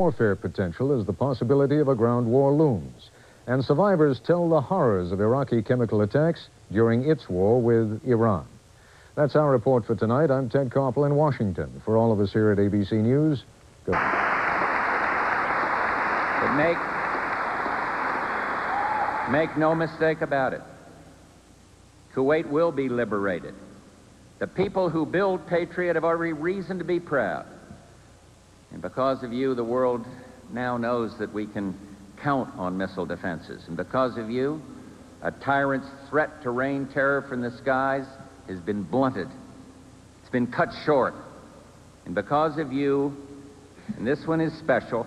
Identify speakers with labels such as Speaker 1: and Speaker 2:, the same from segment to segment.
Speaker 1: warfare potential as the possibility of a ground war looms. And survivors tell the horrors of Iraqi chemical attacks during its war with Iran. That's our report for tonight. I'm Ted Koppel in Washington. For all of us here at ABC News, good.
Speaker 2: But make no mistake about it. Kuwait will be liberated. The people who build Patriot have every reason to be proud. And because of you, the world now knows that we can count on missile defenses. And because of you, a tyrant's threat to rain terror from the skies has been blunted. It's been cut short. And because of you, and this one is special,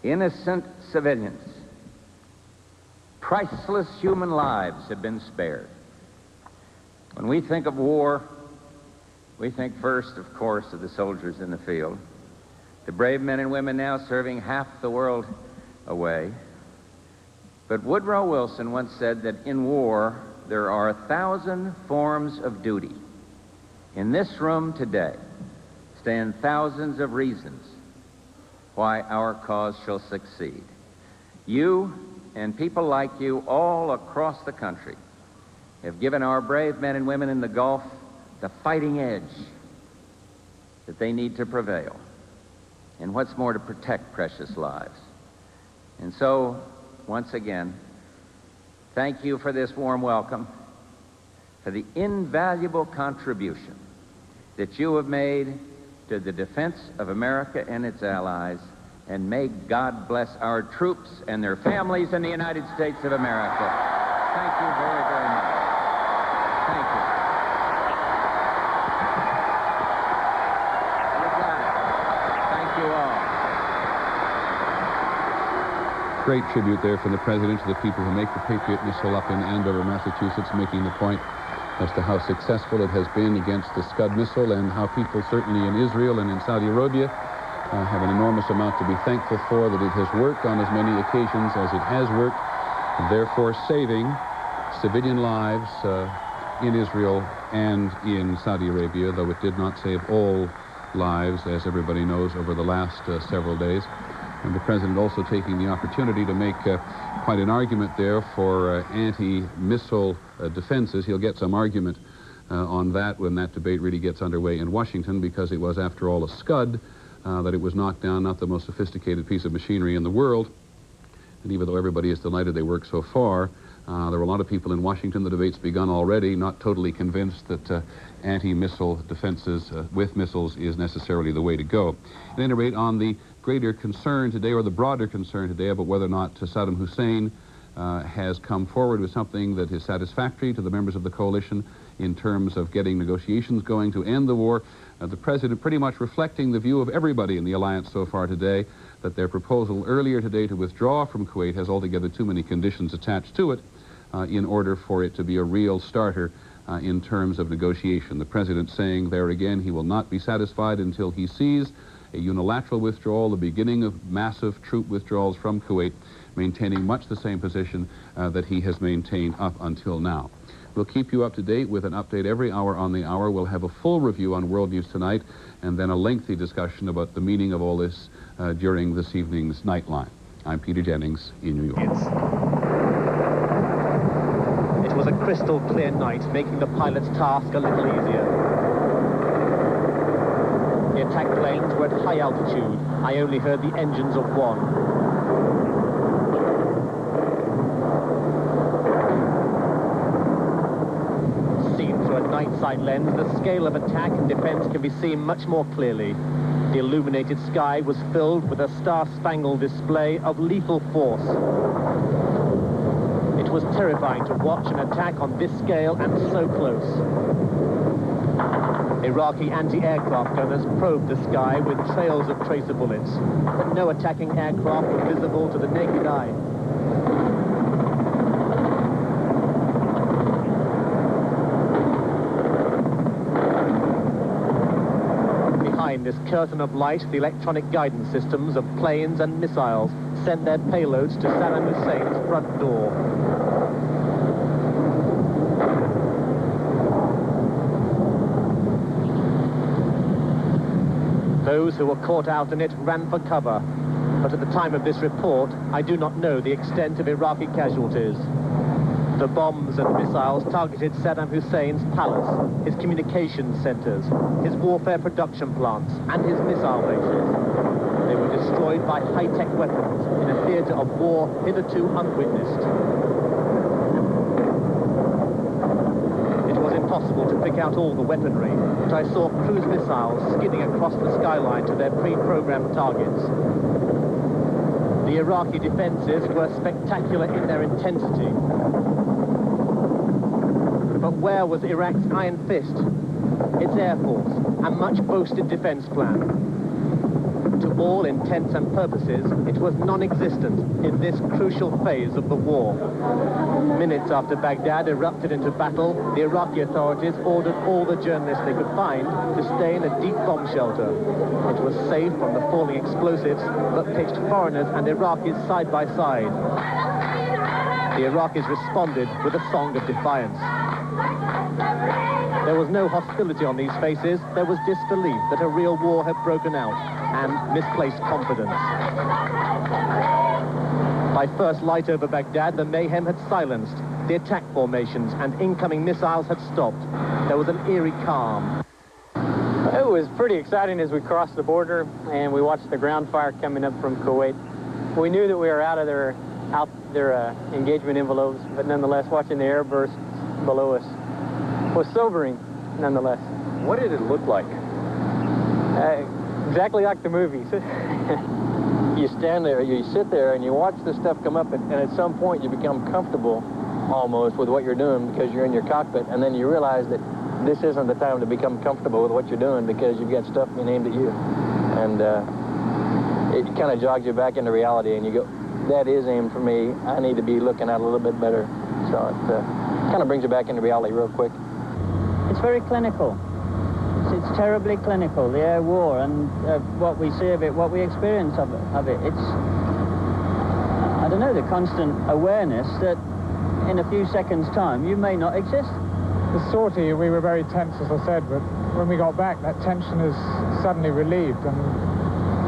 Speaker 2: innocent civilians, priceless human lives have been spared. When we think of war, we think first, of course, of the soldiers in the field, the brave men and women now serving half the world away. But Woodrow Wilson once said that in war, there are 1,000 forms of duty. In this room today stand thousands of reasons why our cause shall succeed. You and people like you all across the country have given our brave men and women in the Gulf the fighting edge that they need to prevail. And what's more, to protect precious lives. And so, once again, thank you for this warm welcome, for the invaluable contribution that you have made to the defense of America and its allies, and may God bless our troops and their families in the United States of America. Thank you very, very much. Thank you. You got it. Thank you all.
Speaker 3: Great tribute there from the President to the people who make the Patriot missile up in Andover, Massachusetts, making the point as to how successful it has been against the Scud missile, and how people certainly in Israel and in Saudi Arabia have an enormous amount to be thankful for, that it has worked on as many occasions as it has worked, and therefore saving civilian lives in Israel and in Saudi Arabia, though it did not save all lives, as everybody knows, over the last several days. And the President also taking the opportunity to make quite an argument there for anti-missile defenses. He'll get some argument on that when that debate really gets underway in Washington, because it was, after all, a Scud that it was knocked down, not the most sophisticated piece of machinery in the world. And even though everybody is delighted they work so far, there were a lot of people in Washington, the debate's begun already, not totally convinced that anti-missile defenses with missiles is necessarily the way to go. At any rate, on the greater concern today, or the broader concern today, about whether or not Saddam Hussein has come forward with something that is satisfactory to the members of the coalition in terms of getting negotiations going to end the war, the President pretty much reflecting the view of everybody in the alliance so far today, that their proposal earlier today to withdraw from Kuwait has altogether too many conditions attached to it in order for it to be a real starter in terms of negotiation. The President saying there again he will not be satisfied until he sees a unilateral withdrawal, the beginning of massive troop withdrawals from Kuwait, maintaining much the same position that he has maintained up until now. We'll keep you up to date with an update every hour on the hour. We'll have a full review on World News Tonight, and then a lengthy discussion about the meaning of all this during this evening's Nightline. I'm Peter Jennings in New York.
Speaker 4: It was a crystal clear night, making the pilot's task a little easier. The attack planes were at high altitude. I only heard the engines of one. Night-side lens, the scale of attack and defense can be seen much more clearly. The illuminated sky was filled with a star-spangled display of lethal force. It was terrifying to watch an attack on this scale and so close. Iraqi anti-aircraft gunners probed the sky with trails of tracer bullets, but no attacking aircraft were visible to the naked eye. This curtain of light, the electronic guidance systems of planes and missiles sent their payloads to Saddam Hussein's front door. Those who were caught out in it ran for cover. But at the time of this report, I do not know the extent of Iraqi casualties. The bombs and missiles targeted Saddam Hussein's palace, his communications centers, his warfare production plants, and his missile bases. They were destroyed by high-tech weapons in a theater of war hitherto unwitnessed. It was impossible to pick out all the weaponry, but I saw cruise missiles skidding across the skyline to their pre-programmed targets. The Iraqi defenses were spectacular in their intensity. But where was Iraq's iron fist, its air force, and much boasted defense plan? To all intents and purposes, it was non-existent in this crucial phase of the war. Minutes after Baghdad erupted into battle, the Iraqi authorities ordered all the journalists they could find to stay in a deep bomb shelter. It was safe from the falling explosives, but pitched foreigners and Iraqis side by side. The Iraqis responded with a song of defiance. There was no hostility on these faces. There was disbelief that a real war had broken out and misplaced confidence. By first light over Baghdad, the mayhem had silenced. The attack formations and incoming missiles had stopped. There was an eerie calm.
Speaker 5: It was pretty exciting as we crossed the border and we watched the ground fire coming up from Kuwait. We knew that we were out of their engagement envelopes, but nonetheless, watching the air bursts below us was sobering, nonetheless.
Speaker 6: What did it look like?
Speaker 5: Exactly like the movies.
Speaker 6: You stand there, you sit there, and you watch this stuff come up, and at some point you become comfortable almost with what you're doing because you're in your cockpit, and then you realize that this isn't the time to become comfortable with what you're doing because you've got stuff being aimed at you. And it kind of jogs you back into reality, and you go, that is aimed for me. I need to be looking out a little bit better. So it kind of brings you back into reality real quick.
Speaker 7: It's very clinical. It's terribly clinical, the air war, and what we see of it, what we experience of it. It's, I don't know, the constant awareness that in a few seconds' time you may not exist.
Speaker 8: The sortie, we were very tense, as I said, but when we got back, that tension is suddenly relieved, and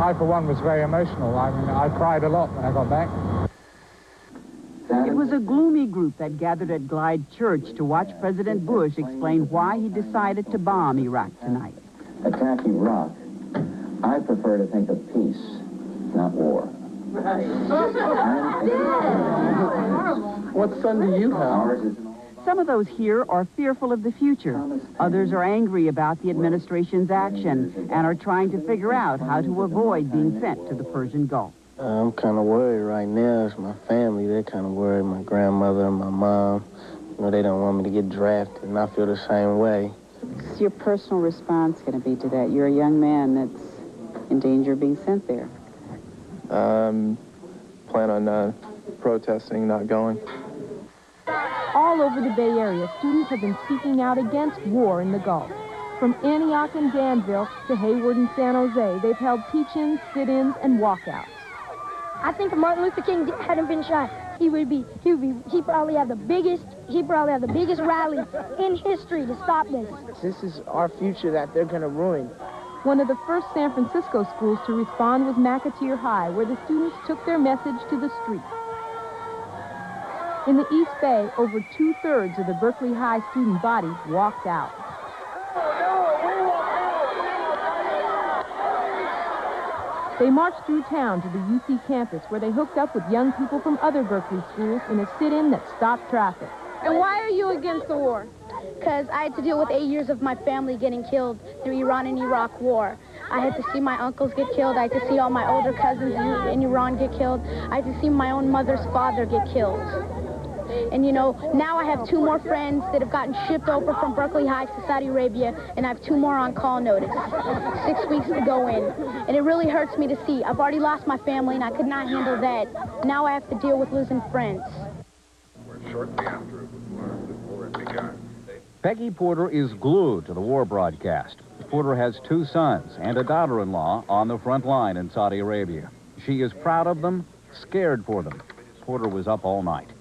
Speaker 8: I, for one, was very emotional. I mean, I cried a lot when I got back.
Speaker 9: It was a gloomy group that gathered at Glide Church to watch President Bush explain why he decided to bomb Iraq tonight.
Speaker 10: Attack Iraq. I prefer to think of peace, not war.
Speaker 6: What son do you have?
Speaker 9: Some of those here are fearful of the future. Others are angry about the administration's action and are trying to figure out how to avoid being sent to the Persian Gulf.
Speaker 11: I'm kind of worried right now. It's my family. They're kind of worried. My grandmother and my mom. You know, they don't want me to get drafted, and I feel the same way.
Speaker 12: What's your personal response going to be to that? You're a young man that's in danger of being sent there.
Speaker 11: Plan on protesting, not going.
Speaker 13: All over the Bay Area, students have been speaking out against war in the Gulf. From Antioch and Danville to Hayward and San Jose, they've held teach-ins, sit-ins, and walkouts.
Speaker 14: I think if Martin Luther King hadn't been shot, he'd probably have the biggest rally in history to stop this.
Speaker 15: This is our future that they're going to ruin.
Speaker 13: One of the first San Francisco schools to respond was McAteer High, where the students took their message to the streets. In the East Bay, over 2/3 of the Berkeley High student body walked out. They marched through town to the UC campus, where they hooked up with young people from other Berkeley schools in a sit-in that stopped traffic.
Speaker 14: And why are you against the war? Because I had to deal with 8 years of my family getting killed through Iran and Iraq war. I had to see my uncles get killed. I had to see all my older cousins in Iran get killed. I had to see my own mother's father get killed. And, you know, now I have 2 more friends that have gotten shipped over from Berkeley High to Saudi Arabia, and I have 2 more on call notice. 6 weeks to go in. And it really hurts me to see. I've already lost my family, and I could not handle that. Now I have to deal with losing friends.
Speaker 16: We're shortly after the war had begun.
Speaker 17: Peggy Porter is glued to the war broadcast. Porter has 2 sons and a daughter-in-law on the front line in Saudi Arabia. She is proud of them, scared for them. Porter was up all night.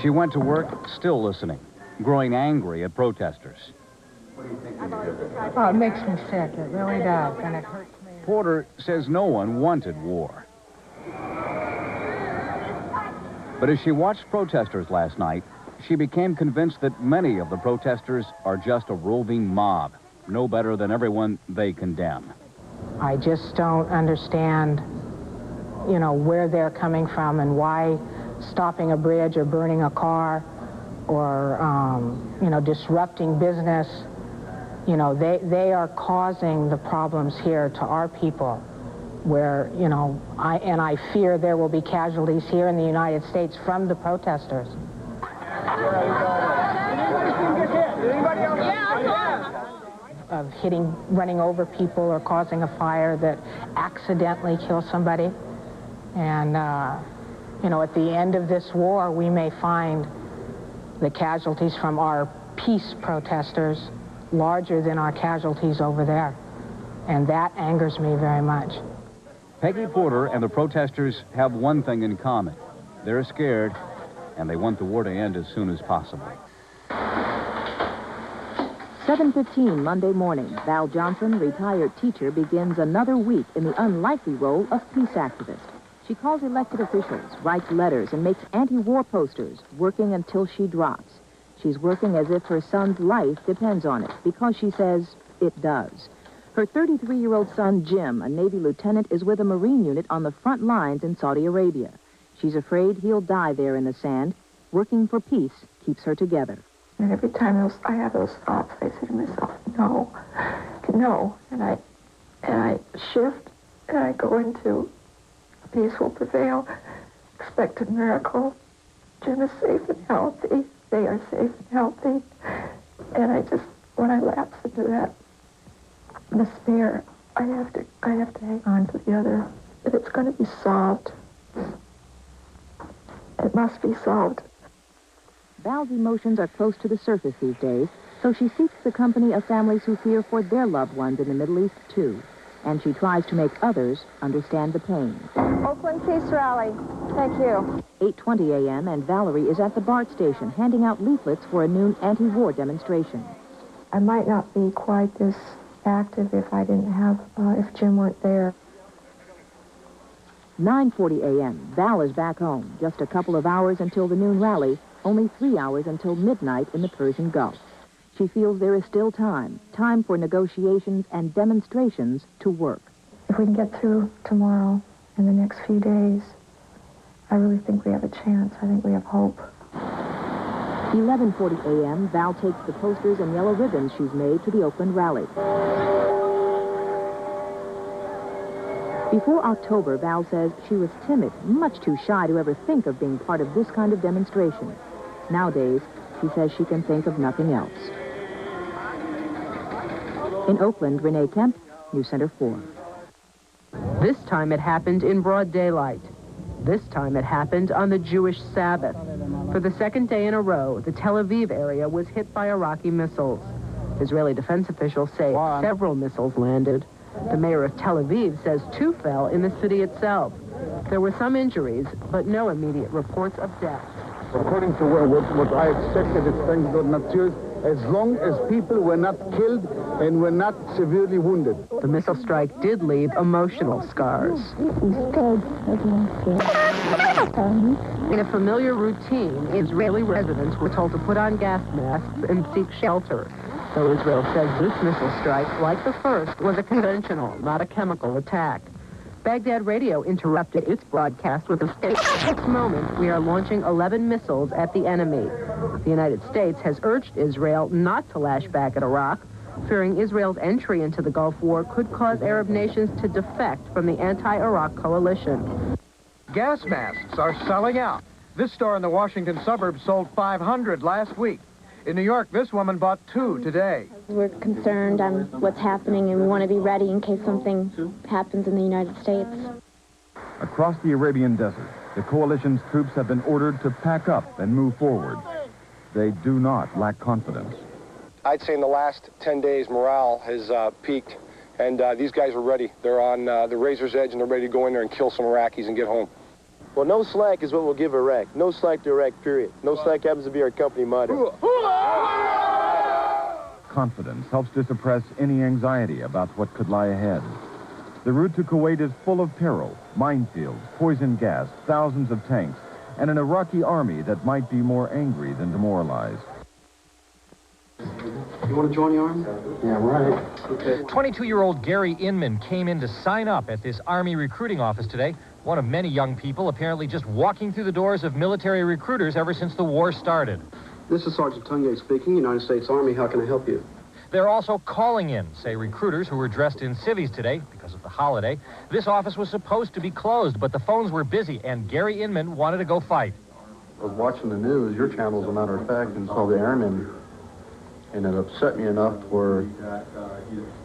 Speaker 17: She went to work still listening, growing angry at protesters.
Speaker 8: Oh, it makes me sick. It really does, and it hurts me.
Speaker 17: Porter says no one wanted war. But as she watched protesters last night, she became convinced that many of the protesters are just a roving mob, no better than everyone they condemn.
Speaker 8: I just don't understand, you know, where they're coming from and why stopping a bridge or burning a car or, you know, disrupting business. You know, they are causing the problems here to our people where, you know, I fear there will be casualties here in the United States from the protesters. Of running over people or causing a fire that accidentally kills somebody. And, you know, at the end of this war, we may find the casualties from our peace protesters larger than our casualties over there. And that angers me very much.
Speaker 17: Peggy Porter and the protesters have one thing in common. They're scared, and they want the war to end as soon as possible.
Speaker 18: 7:15 Monday morning, Val Johnson, retired teacher, begins another week in the unlikely role of peace activist. She calls elected officials, writes letters, and makes anti-war posters, working until she drops. She's working as if her son's life depends on it, because she says it does. Her 33-year-old son, Jim, a Navy lieutenant, is with a Marine unit on the front lines in Saudi Arabia. She's afraid he'll die there in the sand. Working for peace keeps her together.
Speaker 19: And every time I have those thoughts, I say to myself, no, no. And I shift, and I go into peace will prevail, expect a miracle. Jim is safe and healthy. They are safe and healthy. And when I lapse into that despair, I have to hang on to the other. That it's going to be solved. It must be solved.
Speaker 18: Val's emotions are close to the surface these days, so she seeks the company of families who fear for their loved ones in the Middle East, too. And she tries to make others understand the pain.
Speaker 19: Oakland Peace Rally. Thank you.
Speaker 18: 8:20 a.m. and Valerie is at the BART station handing out leaflets for a noon anti-war demonstration.
Speaker 19: I might not be quite this active if I didn't have, if Jim weren't there.
Speaker 18: 9:40 a.m. Val is back home. Just a couple of hours until the noon rally. Only 3 hours until midnight in the Persian Gulf. She feels there is still time for negotiations and demonstrations to work.
Speaker 19: If we can get through tomorrow and the next few days, I really think we have a chance. I think we have hope.
Speaker 18: 11:40 a.m., Val takes the posters and yellow ribbons she's made to the Oakland rally. Before October, Val says she was timid, much too shy to ever think of being part of this kind of demonstration. Nowadays, she says she can think of nothing else. In Oakland, Renee Kemp, News Center 4.
Speaker 20: This time it happened in broad daylight. This time it happened on the Jewish Sabbath. For the second day in a row, the Tel Aviv area was hit by Iraqi missiles. Israeli defense officials say several missiles landed. The mayor of Tel Aviv says 2 fell in the city itself. There were some injuries, but no immediate reports of death.
Speaker 21: According to what I expected, it's thank God not serious, as long as people were not killed and were not severely wounded.
Speaker 20: The missile strike did leave emotional scars. In a familiar routine, Israeli residents were told to put on gas masks and seek shelter. Though Israel says this missile strike, like the first, was a conventional, not a chemical attack. Baghdad Radio interrupted its broadcast with a statement. At this moment, we are launching 11 missiles at the enemy. The United States has urged Israel not to lash back at Iraq, fearing Israel's entry into the Gulf War could cause Arab nations to defect from the anti-Iraq coalition.
Speaker 22: Gas masks are selling out. This store in the Washington suburbs sold 500 last week. In New York, this woman bought 2 today.
Speaker 23: We're concerned on what's happening, and we want to be ready in case something happens in the United States.
Speaker 24: Across the Arabian desert, the coalition's troops have been ordered to pack up and move forward. They do not lack confidence.
Speaker 25: I'd say in the last 10 days, morale has peaked, and these guys are ready. They're on the razor's edge, and they're ready to go in there and kill some Iraqis and get home.
Speaker 6: Well, no slack is what we'll give Iraq. No slack to Iraq, period. No slack happens to be our company motto.
Speaker 24: confidence helps to suppress any anxiety about what could lie ahead. The route to Kuwait is full of peril, minefields, poison gas, thousands of tanks, and an Iraqi army that might be more angry than demoralized.
Speaker 1: You want to join the Army? Yeah, right. Okay.
Speaker 2: 22-year-old Gary Inman came in to sign up at this Army recruiting office today. One of many young people apparently just walking through the doors of military recruiters ever since the war started.
Speaker 1: This is Sergeant Tunge speaking, United States Army. How can I help you?
Speaker 2: They're also calling in, say recruiters who were dressed in civvies today because of the holiday. This office was supposed to be closed, but the phones were busy, and Gary Inman wanted to go fight.
Speaker 1: I was watching the news, your channel as a matter of fact, and saw the airmen, and it upset me enough where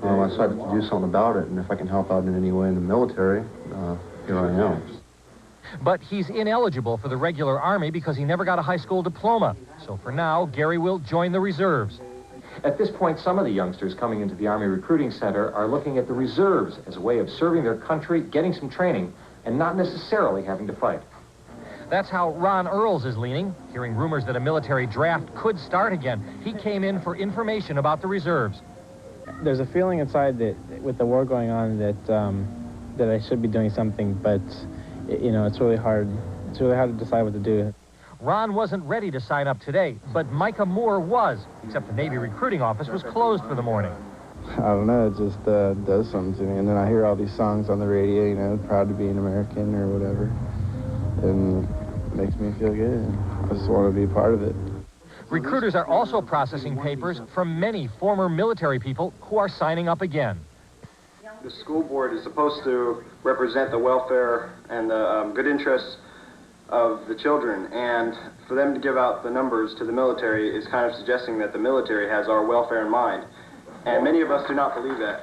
Speaker 1: I decided to do something about it, and if I can help out in any way in the military, here I am.
Speaker 2: But he's ineligible for the regular Army because he never got a high school diploma. So for now, Gary will join the reserves. At this point, some of the youngsters coming into the Army Recruiting Center are looking at the reserves as a way of serving their country, getting some training, and not necessarily having to fight. That's how Ron Earls is leaning, hearing rumors that a military draft could start again. He came in for information about the reserves.
Speaker 3: There's a feeling inside that with the war going on that that I should be doing something, but you know, it's really hard. It's really hard to decide what to do.
Speaker 2: Ron wasn't ready to sign up today, but Micah Moore was, except the Navy recruiting office was closed for the morning.
Speaker 11: I don't know, it just does something to me. And then I hear all these songs on the radio, you know, proud to be an American or whatever. And it makes me feel good. I just want to be a part of it.
Speaker 2: Recruiters are also processing papers from many former military people who are signing up again.
Speaker 4: The school board is supposed to represent the welfare and the good interests of the children, and for them to give out the numbers to the military is kind of suggesting that the military has our welfare in mind, and many of us do not believe that.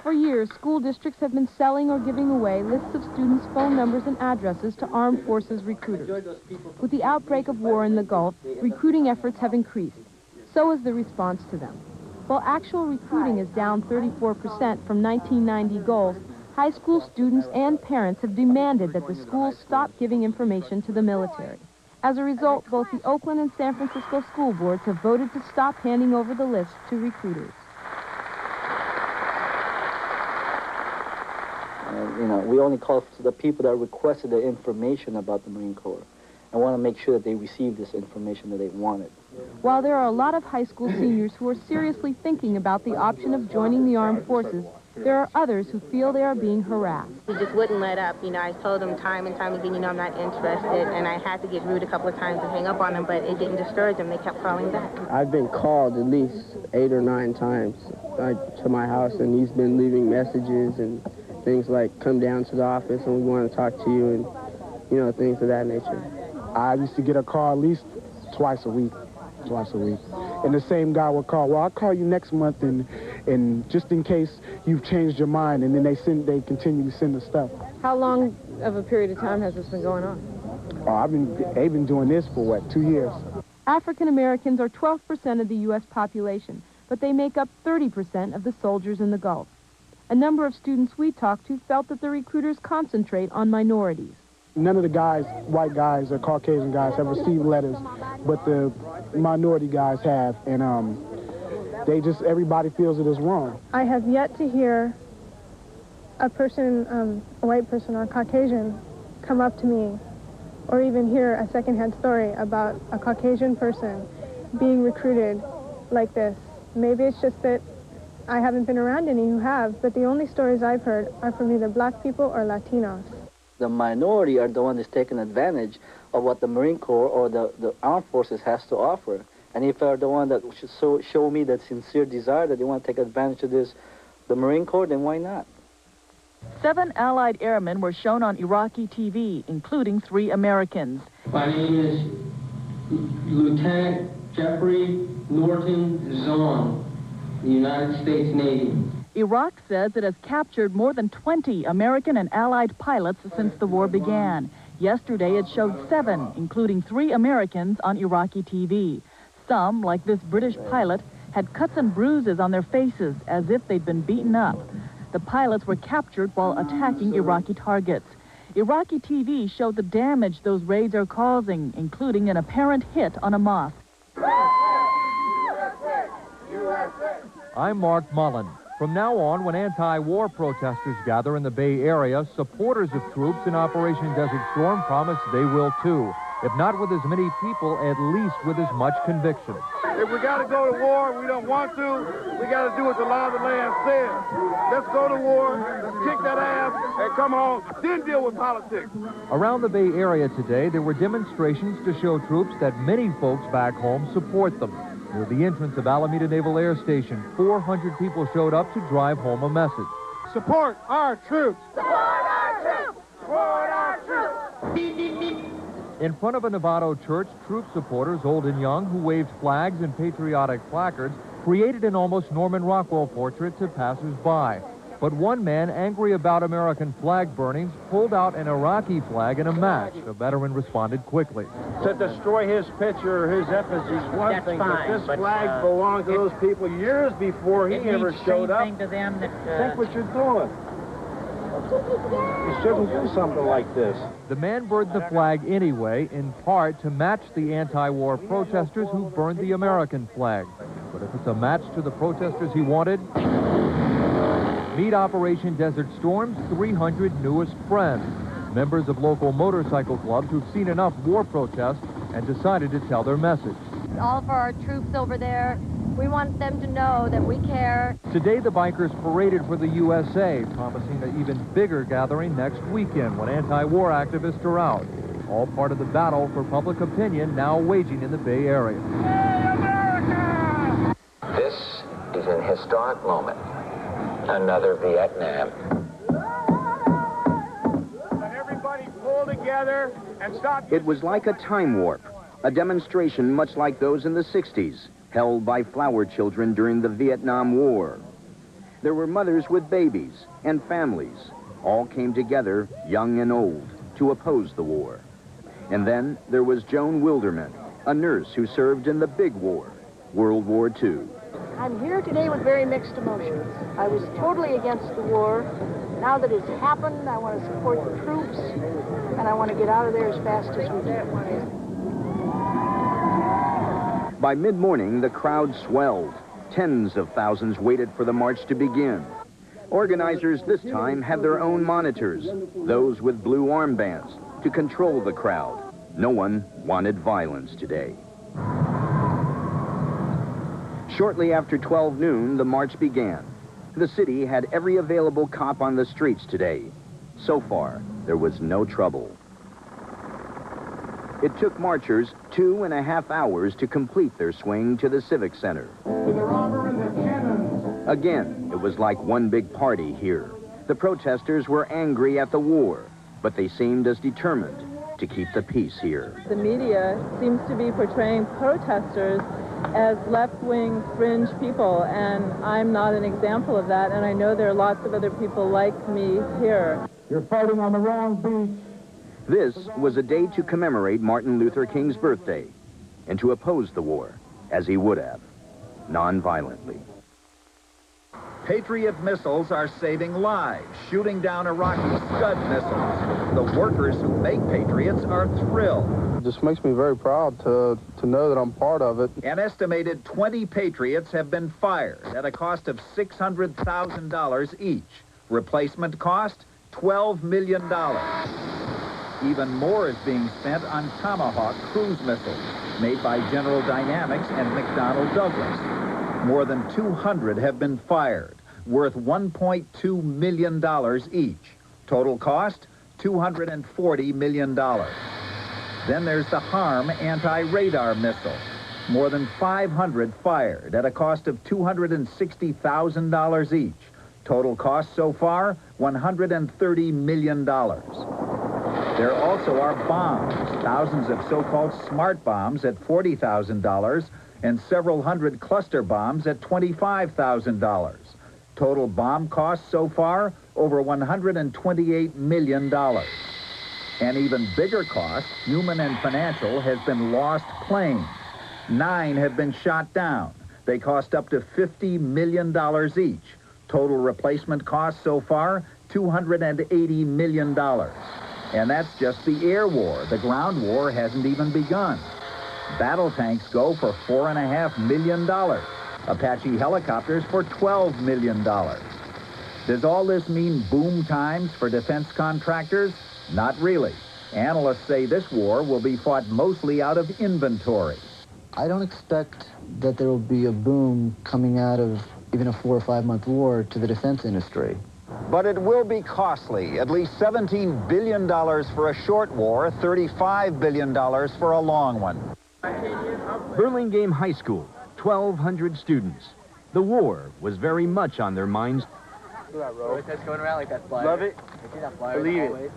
Speaker 13: For years, school districts have been selling or giving away lists of students' phone numbers and addresses to armed forces recruiters. With the outbreak of war in the Gulf, recruiting efforts have increased. So is the response to them. While actual recruiting is down 34% from 1990 goals, high school students and parents have demanded that the schools stop giving information to the military. As a result, both the Oakland and San Francisco school boards have voted to stop handing over the list to recruiters.
Speaker 5: You know, we only call to the people that requested the information about the Marine Corps and want to make sure that they receive this information that they wanted.
Speaker 13: While there are a lot of high school seniors who are seriously thinking about the option of joining the armed forces, there are others who feel they are being harassed.
Speaker 26: He just wouldn't let up. You know, I told him time and time again, you know, I'm not interested, and I had to get rude a couple of times and hang up on him, but it didn't discourage them. They kept calling back.
Speaker 3: I've been called at least 8 or 9 times to my house, and he's been leaving messages and things like, come down to the office and we want to talk to you, and, you know, things of that nature.
Speaker 21: I used to get a call at least twice a week. And the same guy would call, well, I'll call you next month and just in case you've changed your mind, and then they continue to send the stuff.
Speaker 13: How long of a period of time has this been going on?
Speaker 21: Oh, they've been doing this for, what, 2 years?
Speaker 13: African Americans are 12% of the U.S. population, but they make up 30% of the soldiers in the Gulf. A number of students we talked to felt that the recruiters concentrate on minorities.
Speaker 21: None of the guys, white guys or Caucasian guys, have received letters, but the minority guys have, and everybody feels it is wrong.
Speaker 27: I have yet to hear a person, a white person or a Caucasian, come up to me or even hear a secondhand story about a Caucasian person being recruited like this. Maybe it's just that I haven't been around any who have, but the only stories I've heard are from either black people or Latinos.
Speaker 5: The minority are the one that's taking advantage of what the Marine Corps or the armed forces has to offer. And if they're the one that should show me that sincere desire that they want to take advantage of this, the Marine Corps, then why not?
Speaker 18: 7 Allied airmen were shown on Iraqi TV, including 3 Americans.
Speaker 28: My name is Lieutenant Jeffrey Norton Zahn, the United States Navy.
Speaker 18: Iraq says it has captured more than 20 American and Allied pilots since the war began. Yesterday, it showed 7, including 3 Americans, on Iraqi TV. Some, like this British pilot, had cuts and bruises on their faces as if they'd been beaten up. The pilots were captured while attacking Iraqi targets. Iraqi TV showed the damage those raids are causing, including an apparent hit on a mosque.
Speaker 21: USA! USA!
Speaker 2: I'm Mark Mullen. From now on, when anti-war protesters gather in the Bay Area, supporters of troops in Operation Desert Storm promise they will too. If not with as many people, at least with as much conviction.
Speaker 7: If we got to go to war, we don't want to. We got to do what the law of the land says. Let's go to war, let's kick that ass, and come home, then deal with politics.
Speaker 2: Around the Bay Area today, there were demonstrations to show troops that many folks back home support them. Near the entrance of Alameda Naval Air Station, 400 people showed up to drive home a message.
Speaker 7: Support our troops!
Speaker 8: Support our troops! Support our troops!
Speaker 2: In front of a Novato church, troop supporters, old and young, who waved flags and patriotic placards, created an almost Norman Rockwell portrait to passers-by. But one man, angry about American flag burnings, pulled out an Iraqi flag in a match. A veteran responded quickly.
Speaker 7: To destroy his picture or his effigy is one thing, but this flag belonged to those people years before he ever showed up.
Speaker 9: To them that,
Speaker 7: think what you're doing. You shouldn't do something like this.
Speaker 2: The man burned the flag anyway, in part to match the anti-war protesters who burned the American flag. But if it's a match to the protesters he wanted, meet Operation Desert Storm's 300 newest friends, members of local motorcycle clubs who've seen enough war protests and decided to tell their message.
Speaker 10: All for our troops over there. We want them to know that we care.
Speaker 2: Today, the bikers paraded for the USA, promising an even bigger gathering next weekend when anti-war activists are out. All part of the battle for public opinion now waging in the Bay Area.
Speaker 12: This is an historic moment. Another Vietnam.
Speaker 7: Everybody pull together and stop.
Speaker 14: It was like a time warp, a demonstration much like those in the 60s. Held by flower children during the Vietnam War. There were mothers with babies and families. All came together, young and old, to oppose the war. And then there was Joan Wilderman, a nurse who served in the big war, World War II.
Speaker 15: I'm here today with very mixed emotions. I was totally against the war. Now that it's happened, I want to support the troops, and I want to get out of there as fast as we can.
Speaker 14: By mid-morning, the crowd swelled. Tens of thousands waited for the march to begin. Organizers this time had their own monitors, those with blue armbands, to control the crowd. No one wanted violence today. Shortly after 12 noon, the march began. The city had every available cop on the streets today. So far, there was no trouble. It took marchers 2.5 hours to complete their swing to the Civic Center. Again, it was like one big party here. The protesters were angry at the war, but they seemed as determined to keep the peace here.
Speaker 16: The media seems to be portraying protesters as left-wing fringe people, and I'm not an example of that, and I know there are lots of other people like me here.
Speaker 7: You're fighting on the wrong beach.
Speaker 14: This was a day to commemorate Martin Luther King's birthday and to oppose the war, as he would have, non-violently.
Speaker 16: Patriot missiles are saving lives, shooting down Iraqi Scud missiles. The workers who make Patriots are thrilled.
Speaker 11: It just makes me very proud to know that I'm part of it.
Speaker 16: An estimated 20 Patriots have been fired at a cost of $600,000 each. Replacement cost, $12 million. Even more is being spent on Tomahawk cruise missiles, made by General Dynamics and McDonnell Douglas. More than 200 have been fired, worth $1.2 million each. Total cost, $240 million. Then there's the HARM anti-radar missile. More than 500 fired at a cost of $260,000 each. Total cost so far, $130 million. There also are bombs, thousands of so-called smart bombs at $40,000 and several hundred cluster bombs at $25,000. Total bomb costs so far, over $128 million. An even bigger cost, human and financial, has been lost planes. 9 have been shot down. They cost up to $50 million each. Total replacement costs so far, $280 million. And that's just the air war. The ground war hasn't even begun. Battle tanks go for $4.5 million. Apache helicopters for $12 million. Does all this mean boom times for defense contractors? Not really. Analysts say this war will be fought mostly out of inventory.
Speaker 6: I don't expect that there will be a boom coming out of even a 4 or 5 month war to the defense industry.
Speaker 16: But it will be costly. At least $17 billion for a short war, $35 billion for a long one.
Speaker 14: Burlingame High School, 1,200 students. The war was very much on their minds.
Speaker 3: That's going around like that flyer.
Speaker 6: Love it.
Speaker 3: Believe it.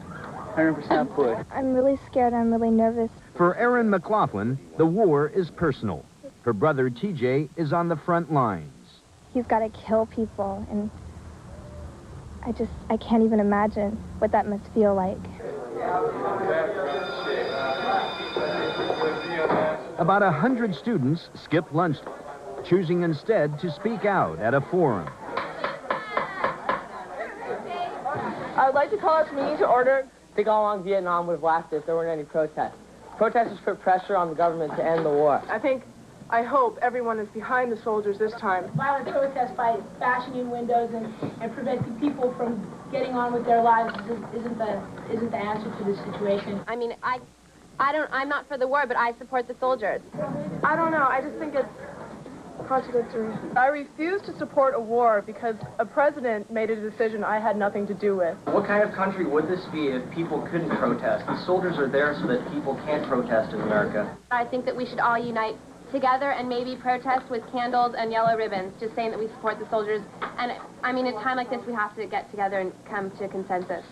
Speaker 3: 100% push.
Speaker 27: I'm really scared. I'm really nervous.
Speaker 14: For Erin McLaughlin, the war is personal. Her brother TJ is on the front lines.
Speaker 27: He's got to kill people, and I can't even imagine what that must feel like.
Speaker 14: About 100 students skipped lunch, choosing instead to speak out at a forum.
Speaker 3: I would like to call this meeting to order. I think all along Vietnam would have lasted if there weren't any protests. Protesters put pressure on the government to end the war.
Speaker 9: I hope everyone is behind the soldiers this time.
Speaker 17: Violent protest by bashing in windows and preventing people from getting on with their lives isn't the answer to this situation.
Speaker 10: I mean, I'm not for the war, but I support the soldiers.
Speaker 9: I don't know. I just think it's contradictory. I refuse to support a war because a president made a decision I had nothing to do with.
Speaker 3: What kind of country would this be if people couldn't protest? The soldiers are there so that people can't protest in America.
Speaker 10: I think that we should all unite together and maybe protest with candles and yellow ribbons, just saying that we support the soldiers. And I mean, at a time like this, we have to get together and come to a consensus.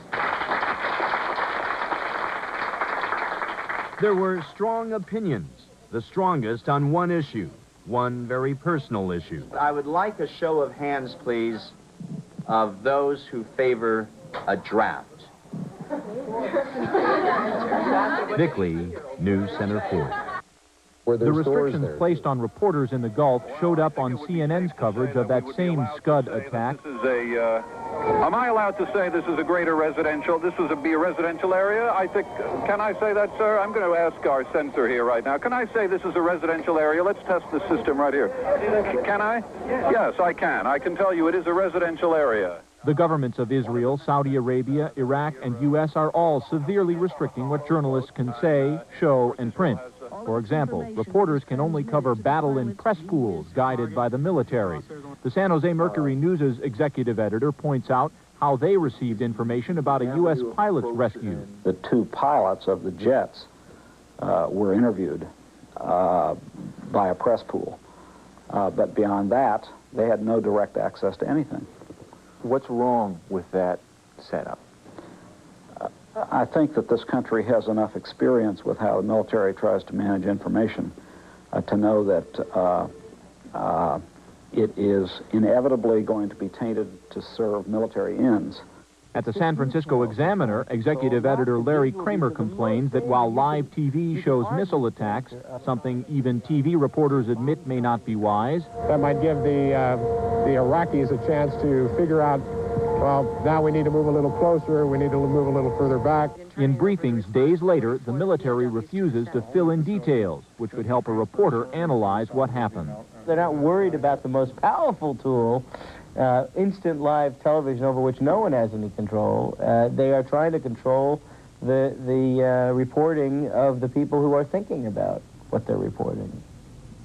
Speaker 14: There were strong opinions, the strongest on one issue, one very personal issue.
Speaker 19: I would like a show of hands, please, of those who favor a draft.
Speaker 14: Vic Lee, News Center 4. The restrictions placed on reporters in the Gulf showed up on CNN's coverage of that same Scud attack.
Speaker 20: Am I allowed to say this is a greater residential? This is be a residential area? I think, can I say that, sir? I'm going to ask our censor here right now. Can I say this is a residential area? Let's test the system right here. Can I? Yes, I can. I can tell you it is a residential area.
Speaker 2: The governments of Israel, Saudi Arabia, Iraq, and U.S. are all severely restricting what journalists can say, show, and print. For example, reporters can only cover battle in press pools guided by the military. The San Jose Mercury News' executive editor points out how they received information about a U.S. pilot's rescue.
Speaker 22: The 2 pilots of the jets were interviewed by a press pool. But beyond that, they had no direct access to anything.
Speaker 23: What's wrong with that setup?
Speaker 22: I think that this country has enough experience with how the military tries to manage information to know that it is inevitably going to be tainted to serve military ends.
Speaker 2: At the San Francisco Examiner, executive editor Larry Kramer complained that while live TV shows missile attacks, something even TV reporters admit may not be wise.
Speaker 21: That might give the Iraqis a chance to figure out, well, now we need to move a little closer, we need to move a little further back.
Speaker 2: In briefings days later, the military refuses to fill in details, which would help a reporter analyze what happened.
Speaker 3: They're not worried about the most powerful tool, instant live television over which no one has any control. They are trying to control the reporting of the people who are thinking about what they're reporting.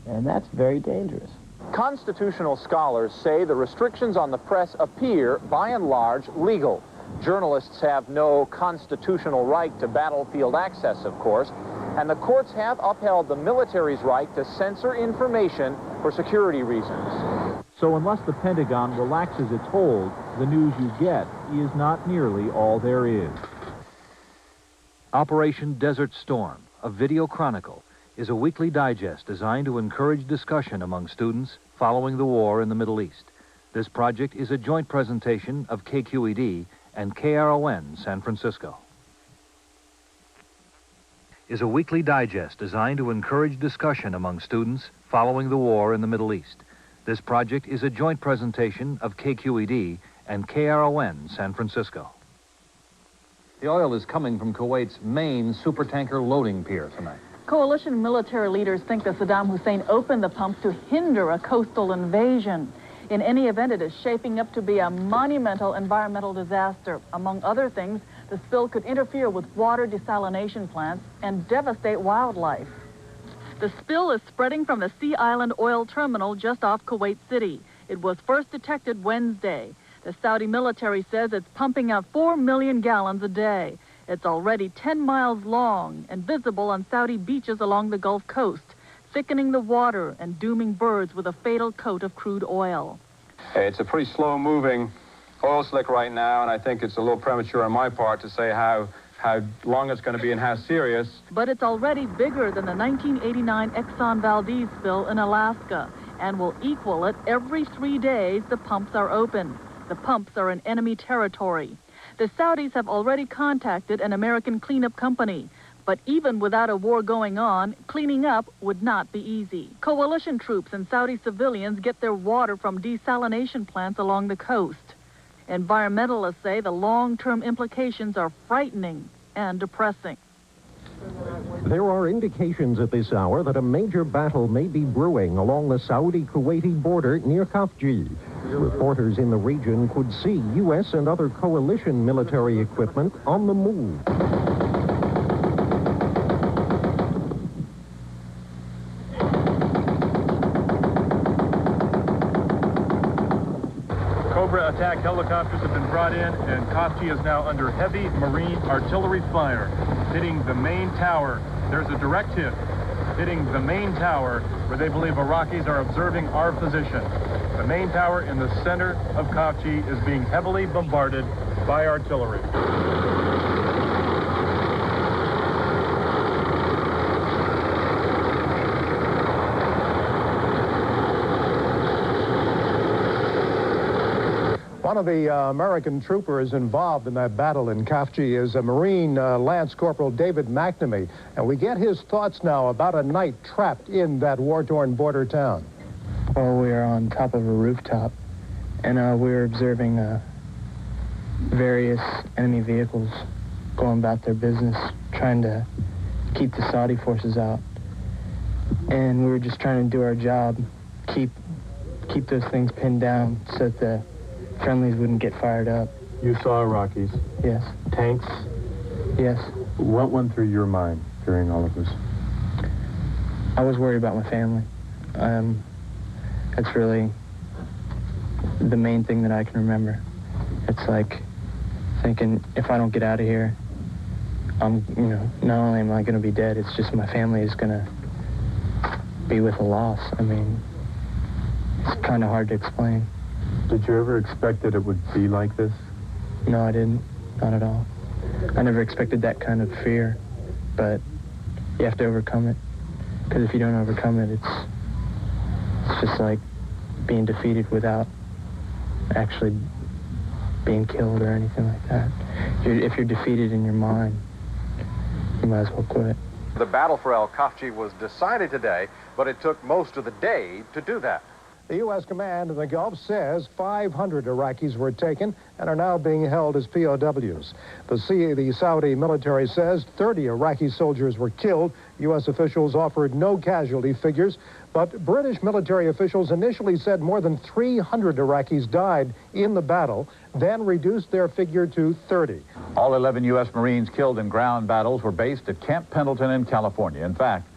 Speaker 3: And that's very dangerous.
Speaker 25: Constitutional scholars say the restrictions on the press appear, by and large, legal. Journalists have no constitutional right to battlefield access, of course, and the courts have upheld the military's right to censor information for security reasons.
Speaker 2: So unless the Pentagon relaxes its hold, the news you get is not nearly all there is. Operation Desert Storm, a video chronicle, is a weekly digest designed to encourage discussion among students following the war in the Middle East. This project is a joint presentation of KQED and KRON San Francisco. Is a weekly digest designed to encourage discussion among students following the war in the Middle East. This project is a joint presentation of KQED and KRON San Francisco. The oil is coming from Kuwait's main supertanker loading pier tonight.
Speaker 1: Coalition military leaders think that Saddam Hussein opened the pumps to hinder a coastal invasion. In any event, it is shaping up to be a monumental environmental disaster. Among other things, the spill could interfere with water desalination plants and devastate wildlife. The spill is spreading from the Sea Island oil terminal just off Kuwait City. It was first detected Wednesday. The Saudi military says it's pumping out 4 million gallons a day. It's already 10 miles long and visible on Saudi beaches along the Gulf Coast, thickening the water and dooming birds with a fatal coat of crude oil.
Speaker 4: It's a pretty slow-moving oil slick right now, and I think it's a little premature on my part to say how long it's going to be and how serious.
Speaker 1: But it's already bigger than the 1989 Exxon Valdez spill in Alaska and will equal it every 3 days the pumps are open. The pumps are in enemy territory. The Saudis have already contacted an American cleanup company. But even without a war going on, cleaning up would not be easy. Coalition troops and Saudi civilians get their water from desalination plants along the coast. Environmentalists say the long-term implications are frightening and depressing.
Speaker 5: There are indications at this hour that a major battle may be brewing along the Saudi-Kuwaiti border near Khafji. Reporters in the region could see U.S. and other coalition military equipment on the move.
Speaker 13: Cobra attack helicopters have been brought in, and Khafji is now under heavy Marine artillery fire, hitting the main tower. There's a direct hit, hitting the main tower, where they believe Iraqis are observing our position. The main tower in the center of Khafji is being heavily bombarded by artillery.
Speaker 18: One of the American troopers involved in that battle in Khafji is a Marine Lance Corporal David McNamee. And we get his thoughts now about a night trapped in that war-torn border town.
Speaker 3: Well, we were on top of a rooftop, and we were observing various enemy vehicles going about their business, trying to keep the Saudi forces out. And we were just trying to do our job, keep those things pinned down so that the friendlies wouldn't get fired up.
Speaker 18: You saw Iraqis?
Speaker 3: Yes.
Speaker 18: Tanks?
Speaker 3: Yes.
Speaker 18: What went through your mind during all of this?
Speaker 3: I was worried about my family. That's really the main thing that I can remember. It's like thinking, if I don't get out of here, not only am I going to be dead, it's just my family is going to be with a loss. I mean, it's kind of hard to explain.
Speaker 18: Did you ever expect that it would be like this?
Speaker 3: No, I didn't. Not at all. I never expected that kind of fear, but you have to overcome it. Because if you don't overcome it, it's just like being defeated without actually being killed or anything like that. If you're defeated in your mind, you might as well quit.
Speaker 25: The battle for El Khafji was decided today, but it took most of the day to do that.
Speaker 18: The U.S. command in the Gulf says 500 Iraqis were taken and are now being held as POWs. The Saudi military says 30 Iraqi soldiers were killed. U.S. officials offered no casualty figures, but British military officials initially said more than 300 Iraqis died in the battle, then reduced their figure to 30.
Speaker 25: All 11 U.S. Marines killed in ground battles were based at Camp Pendleton in California. In fact,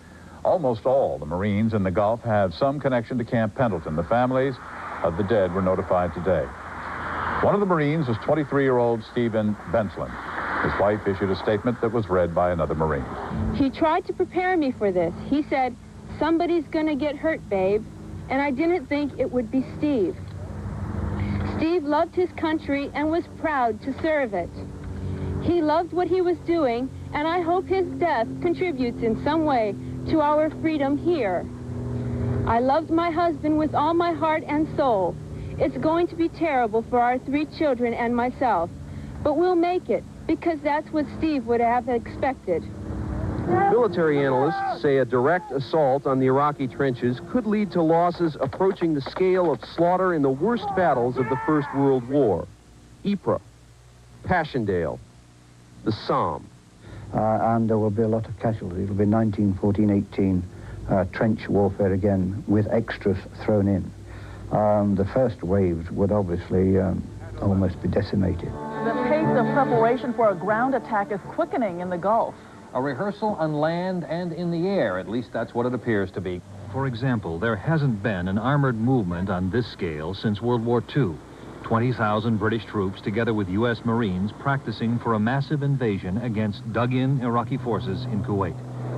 Speaker 25: almost all the Marines in the Gulf have some connection to Camp Pendleton. The families of the dead were notified today. One of the Marines was 23-year-old Stephen Benslin. His wife issued a statement that was read by another Marine.
Speaker 24: He tried to prepare me for this. He said, "Somebody's gonna get hurt, babe," and I didn't think it would be Steve. Steve loved his country and was proud to serve it. He loved what he was doing, and I hope his death contributes in some way to our freedom here. I loved my husband with all my heart and soul. It's going to be terrible for our 3 children and myself, but we'll make it, because that's what Steve would have expected.
Speaker 26: Military analysts say a direct assault on the Iraqi trenches could lead to losses approaching the scale of slaughter in the worst battles of the First World War. Ypres, Passchendaele, the Somme.
Speaker 6: and there will be a lot of casualties. It'll be 1914-18 trench warfare again, with extras thrown in. The first waves would obviously almost be decimated.
Speaker 1: The pace of preparation for a ground attack is quickening in the Gulf.
Speaker 2: A rehearsal on land and in the air, at least that's what it appears to be.
Speaker 7: For example, there hasn't been an armored movement on this scale since World War II. 20,000 British troops, together with U.S. Marines, practicing for a massive invasion against dug-in Iraqi forces in Kuwait.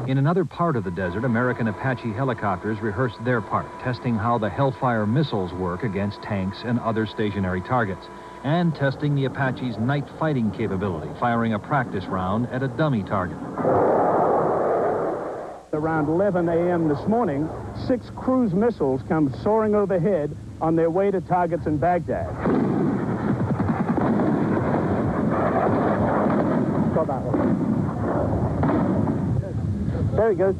Speaker 7: In another part of the desert, American Apache helicopters rehearsed their part, testing how the Hellfire missiles work against tanks and other stationary targets, and testing the Apache's night fighting capability, firing a practice round at a dummy target.
Speaker 8: Around 11 a.m. this morning, 6 cruise missiles come soaring overhead on their way to targets in Baghdad. There he goes.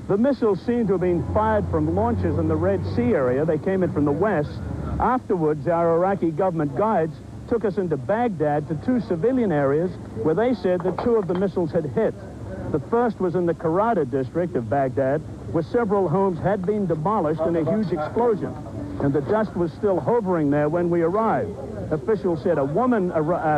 Speaker 8: The missiles seem to have been fired from launches in the Red Sea area. They came in from the west. Afterwards, our Iraqi government guides took us into Baghdad to 2 civilian areas where they said that 2 of the missiles had hit. The first was in the Karada district of Baghdad, where several homes had been demolished in a huge explosion, and the dust was still hovering there when we arrived. Officials said a woman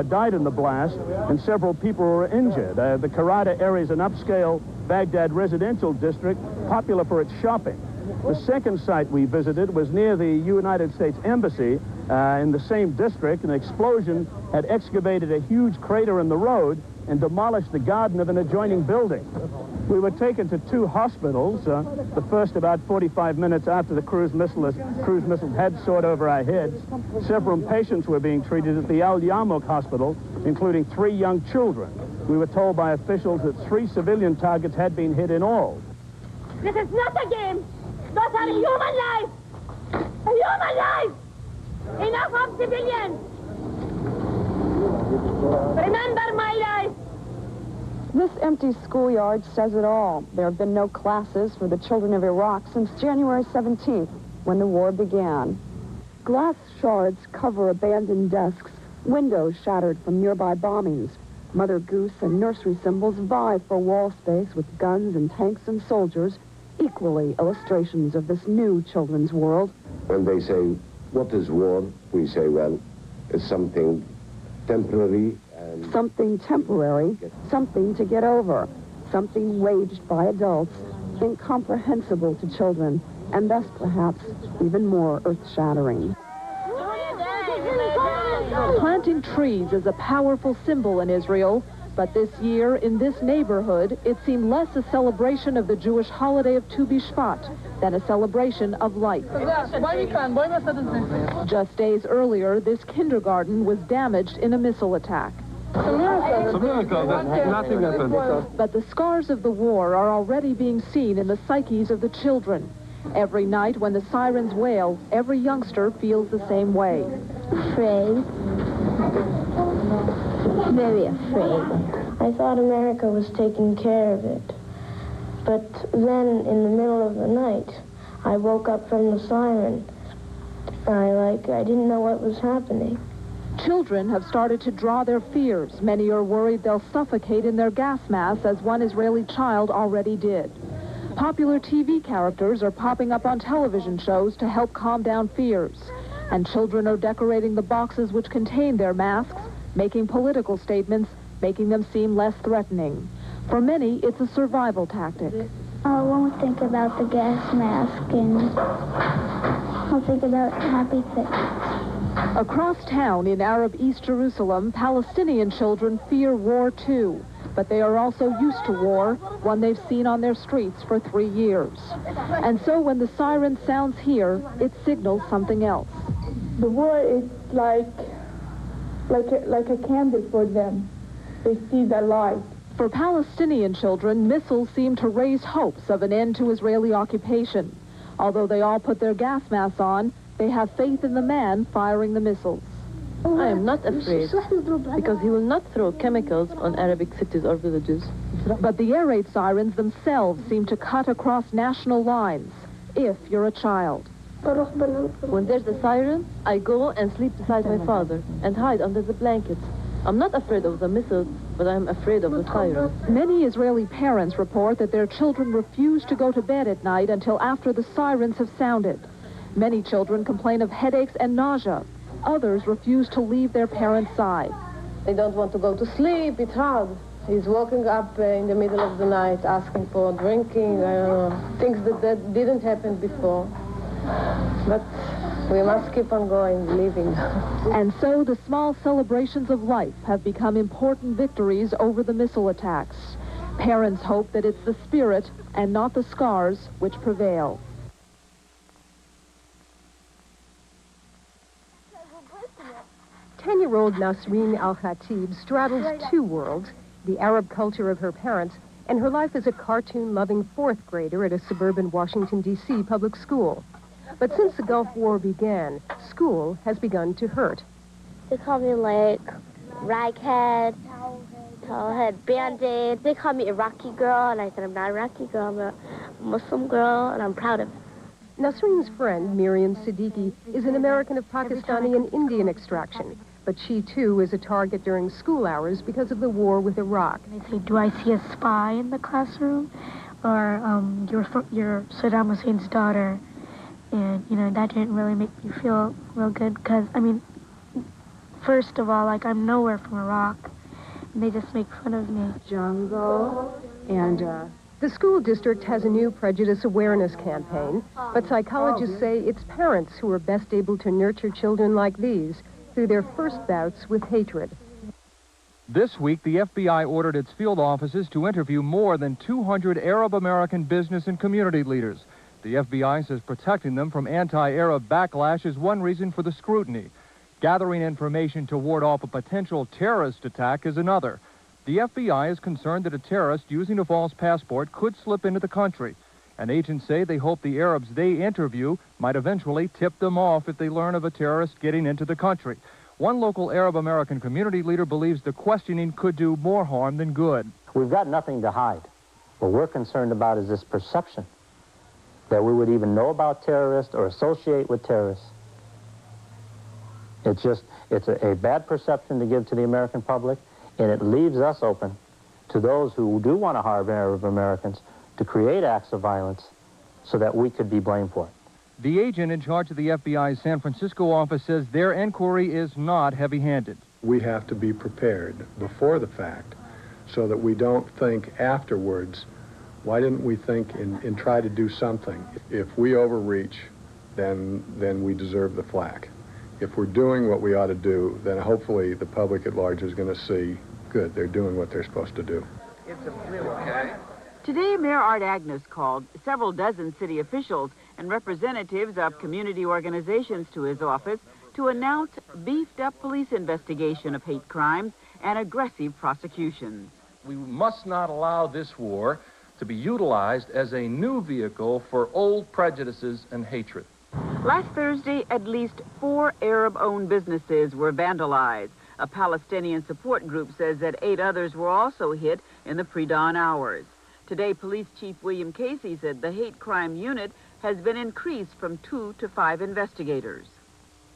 Speaker 8: died in the blast and several people were injured. The Karada area is an upscale Baghdad residential district, popular for its shopping. The second site we visited was near the United States Embassy in the same district. An explosion had excavated a huge crater in the road and demolished the garden of an adjoining building. We were taken to 2 hospitals, the first about 45 minutes after the cruise missile had soared over our heads. Several patients were being treated at the Al Yarmouk Hospital, including 3 young children. We were told by officials that 3 civilian targets had been hit in all.
Speaker 11: This is not a game. Those are human lives. Human lives. Enough of civilians. Remember my life.
Speaker 12: This empty schoolyard says it all. There have been no classes for the children of Iraq since January 17th, when the war began. Glass shards cover abandoned desks, windows shattered from nearby bombings. Mother Goose and nursery symbols vie for wall space with guns and tanks and soldiers, equally illustrations of this new children's world.
Speaker 15: When they say, what is war? We say, well, it's something temporary.
Speaker 12: Something temporary, something to get over, something waged by adults, incomprehensible to children, and thus perhaps even more earth-shattering.
Speaker 16: Planting trees is a powerful symbol in Israel, but this year, in this neighborhood, it seemed less a celebration of the Jewish holiday of Tu B'Shvat than a celebration of life. Just days earlier, this kindergarten was damaged in a missile attack.
Speaker 15: It's a miracle that nothing happened.
Speaker 16: But the scars of the war are already being seen in the psyches of the children. Every night when the sirens wail, every youngster feels the same way.
Speaker 28: Afraid. Very afraid. I thought America was taking care of it. But then, in the middle of the night, I woke up from the siren. I didn't know what was happening.
Speaker 16: Children have started to draw their fears. Many are worried they'll suffocate in their gas masks, as one Israeli child already did. Popular TV characters are popping up on television shows to help calm down fears. And children are decorating the boxes which contain their masks, making political statements, making them seem less threatening. For many, it's a survival tactic.
Speaker 28: I won't think about the gas mask, and I'll think about happy things.
Speaker 16: Across town in Arab East Jerusalem, Palestinian children fear war too. But they are also used to war, one they've seen on their streets for 3 years. And so when the siren sounds here, it signals something else.
Speaker 27: The war is like a candle for them. They see the light.
Speaker 16: For Palestinian children, missiles seem to raise hopes of an end to Israeli occupation. Although they all put their gas masks on, they have faith in the man firing the missiles.
Speaker 9: I am not afraid, because he will not throw chemicals on Arabic cities or villages.
Speaker 16: But the air raid sirens themselves seem to cut across national lines, if you're a child.
Speaker 9: When there's a siren, I go and sleep beside my father and hide under the blankets. I'm not afraid of the missiles, but I'm afraid of the siren.
Speaker 16: Many Israeli parents report that their children refuse to go to bed at night until after the sirens have sounded. Many children complain of headaches and nausea. Others refuse to leave their parents' side.
Speaker 10: They don't want to go to sleep. It's hard. He's waking up in the middle of the night asking for drinking, things that didn't happen before. But we must keep on going, living.
Speaker 16: And so the small celebrations of life have become important victories over the missile attacks. Parents hope that it's the spirit and not the scars which prevail.
Speaker 14: Ten-year-old Nasreen Al-Khatib straddles two worlds, the Arab culture of her parents and her life as a cartoon-loving fourth grader at a suburban Washington, D.C. public school. But since the Gulf War began, school has begun to hurt.
Speaker 28: They call me, like, raghead, towelhead, Band-Aid. They call me Iraqi girl, and I said I'm not Iraqi girl, I'm a Muslim girl, and I'm proud of it.
Speaker 14: Nasreen's friend, Miriam Siddiqui, is an American of Pakistani and Indian extraction. But she, too, is a target during school hours because of the war with Iraq.
Speaker 17: They say, do I see a spy in the classroom? Or you're Saddam Hussein's daughter. And, you know, that didn't really make me feel real good because, I mean, first of all, like, I'm nowhere from Iraq. And they just make fun of me.
Speaker 14: Jungle. And the school district has a new prejudice awareness campaign. But psychologists say it's parents who are best able to nurture children like these through their first bouts with hatred.
Speaker 25: This week, the FBI ordered its field offices to interview more than 200 Arab-American business and community leaders. The FBI says protecting them from anti-Arab backlash is one reason for the scrutiny. Gathering information to ward off a potential terrorist attack is another. The FBI is concerned that a terrorist using a false passport could slip into the country. And agents say they hope the Arabs they interview might eventually tip them off if they learn of a terrorist getting into the country. One local Arab-American community leader believes the questioning could do more harm than good.
Speaker 19: We've got nothing to hide. What we're concerned about is this perception that we would even know about terrorists or associate with terrorists. It's a bad perception to give to the American public, and it leaves us open to those who do want to harm Arab Americans to create acts of violence so that we could be blamed for it.
Speaker 25: The agent in charge of the FBI's San Francisco office says their inquiry is not heavy-handed.
Speaker 20: We have to be prepared before the fact so that we don't think afterwards, why didn't we think and try to do something? If we overreach, then we deserve the flack. If we're doing what we ought to do, then hopefully the public at large is going to see, good, they're doing what they're supposed to do.
Speaker 22: Today, Mayor Art Agnes called several dozen city officials and representatives of community organizations to his office to announce beefed-up police investigation of hate crimes and aggressive prosecutions.
Speaker 23: We must not allow this war to be utilized as a new vehicle for old prejudices and hatred.
Speaker 22: Last Thursday, at least 4 Arab-owned businesses were vandalized. A Palestinian support group says that 8 others were also hit in the pre-dawn hours. Today, Police Chief William Casey said the hate crime unit has been increased from 2 to 5 investigators.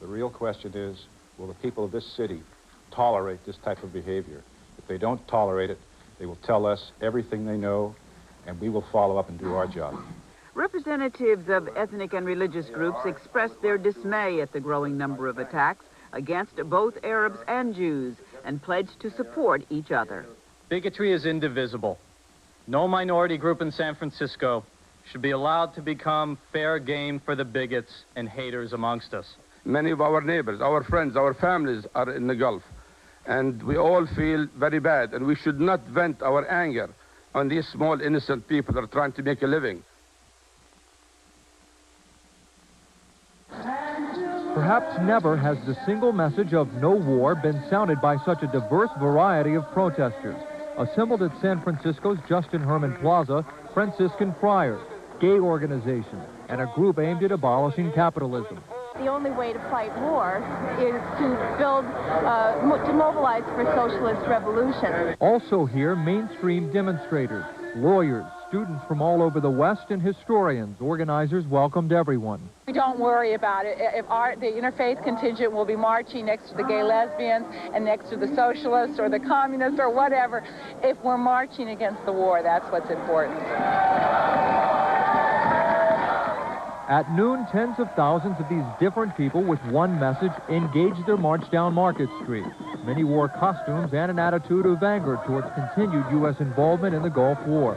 Speaker 29: The real question is, will the people of this city tolerate this type of behavior? If they don't tolerate it, they will tell us everything they know, and we will follow up and do our job.
Speaker 22: Representatives of ethnic and religious groups expressed their dismay at the growing number of attacks against both Arabs and Jews and pledged to support each other.
Speaker 30: Bigotry is indivisible. No minority group in San Francisco should be allowed to become fair game for the bigots and haters amongst us.
Speaker 31: Many of our neighbors, our friends, our families are in the Gulf, and we all feel very bad, and we should not vent our anger on these small, innocent people that are trying to make a living.
Speaker 25: Perhaps never has the single message of no war been sounded by such a diverse variety of protesters. Assembled at San Francisco's Justin Herman Plaza, Franciscan friars, gay organizations, and a group aimed at abolishing capitalism.
Speaker 1: The only way to fight war is to mobilize for socialist revolution.
Speaker 2: Also here, mainstream demonstrators, lawyers, students from all over the West, and historians. Organizers welcomed everyone.
Speaker 3: We don't worry about it. The interfaith contingent will be marching next to the gay lesbians and next to the socialists or the communists or whatever. If we're marching against the war, that's what's important.
Speaker 2: At noon, tens of thousands of these different people with one message engaged their march down Market Street. Many wore costumes and an attitude of anger towards continued U.S. involvement in the Gulf War.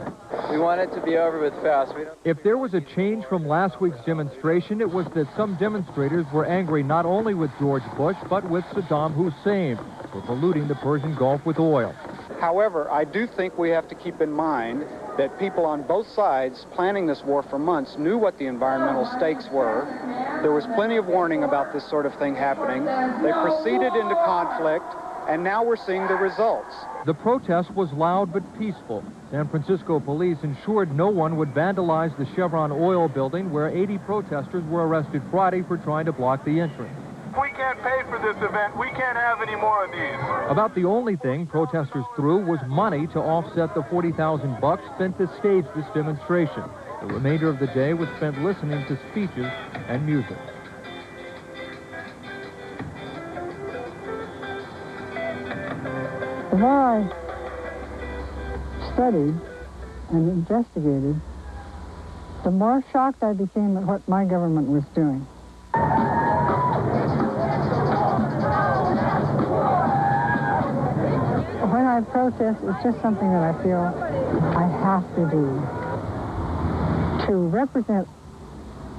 Speaker 4: We want it to be over with fast.
Speaker 2: If there was a change from last week's demonstration, it was that some demonstrators were angry not only with George Bush, but with Saddam Hussein for polluting the Persian Gulf with oil.
Speaker 5: However, I do think we have to keep in mind that people on both sides planning this war for months knew what the environmental stakes were. There was plenty of warning about this sort of thing happening. They proceeded into conflict, and now we're seeing the results.
Speaker 2: The protest was loud but peaceful. San Francisco police ensured no one would vandalize the Chevron oil building where 80 protesters were arrested Friday for trying to block the entrance.
Speaker 6: We can't pay for this event. We can't have any more of these.
Speaker 2: About the only thing protesters threw was money to offset the $40,000 spent to stage this demonstration. The remainder of the day was spent listening to speeches and music.
Speaker 13: The more I studied and investigated, the more shocked I became at what my government was doing. When I protest, it's just something that I feel I have to do to represent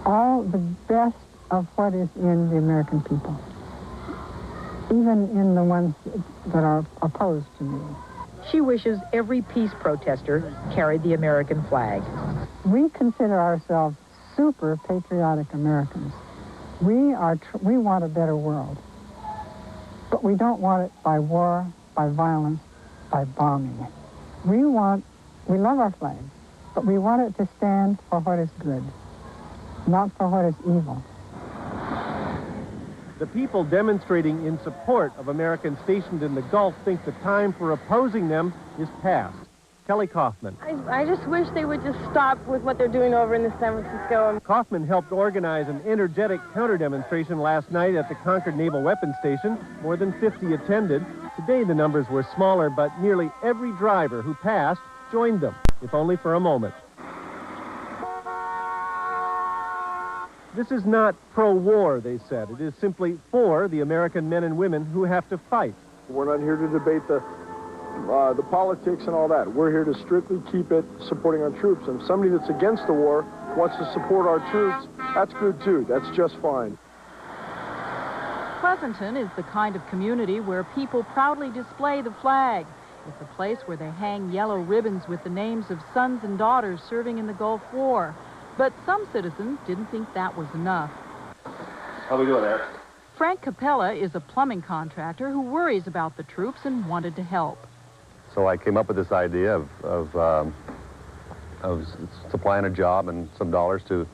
Speaker 13: all the best of what is in the American people, even in the ones that are opposed to me.
Speaker 18: She wishes every peace protester carried the American flag.
Speaker 13: We consider ourselves super patriotic Americans. We want a better world, but we don't want it by war, by violence, by bombing. We love our flag, but we want it to stand for what is good, not for what is evil.
Speaker 21: The people demonstrating in support of Americans stationed in the Gulf think the time for opposing them is past. Kelly Kaufman.
Speaker 27: I just wish they would just stop with what they're doing over in the San Francisco.
Speaker 21: Kaufman helped organize an energetic counter-demonstration last night at the Concord Naval Weapons Station. More than 50 attended. Today the numbers were smaller, but nearly every driver who passed joined them, if only for a moment. This is not pro-war, they said. It is simply for the American men and women who have to fight.
Speaker 24: We're not here to debate the politics and all that. We're here to strictly keep it supporting our troops. And somebody that's against the war wants to support our troops, that's good too. That's just fine.
Speaker 26: Pleasanton is the kind of community where people proudly display the flag. It's a place where they hang yellow ribbons with the names of sons and daughters serving in the Gulf War. But some citizens didn't think that was enough.
Speaker 32: How we doing there?
Speaker 26: Frank Capella is a plumbing contractor who worries about the troops and wanted to help.
Speaker 33: So I came up with this idea of supplying a job and some dollars to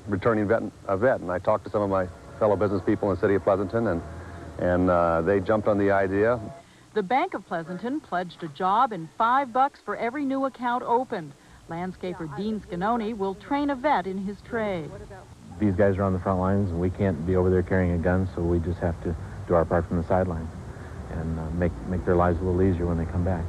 Speaker 33: returning a vet. And I talked to some of my fellow business people in the city of Pleasanton, and they jumped on the idea.
Speaker 26: The Bank of Pleasanton pledged a job and $5 for every new account opened. Landscaper Dean Scanoni will train a vet in his trade.
Speaker 34: These guys are on the front lines, and we can't be over there carrying a gun, so we just have to do our part from the sidelines and make their lives a little easier when they come back.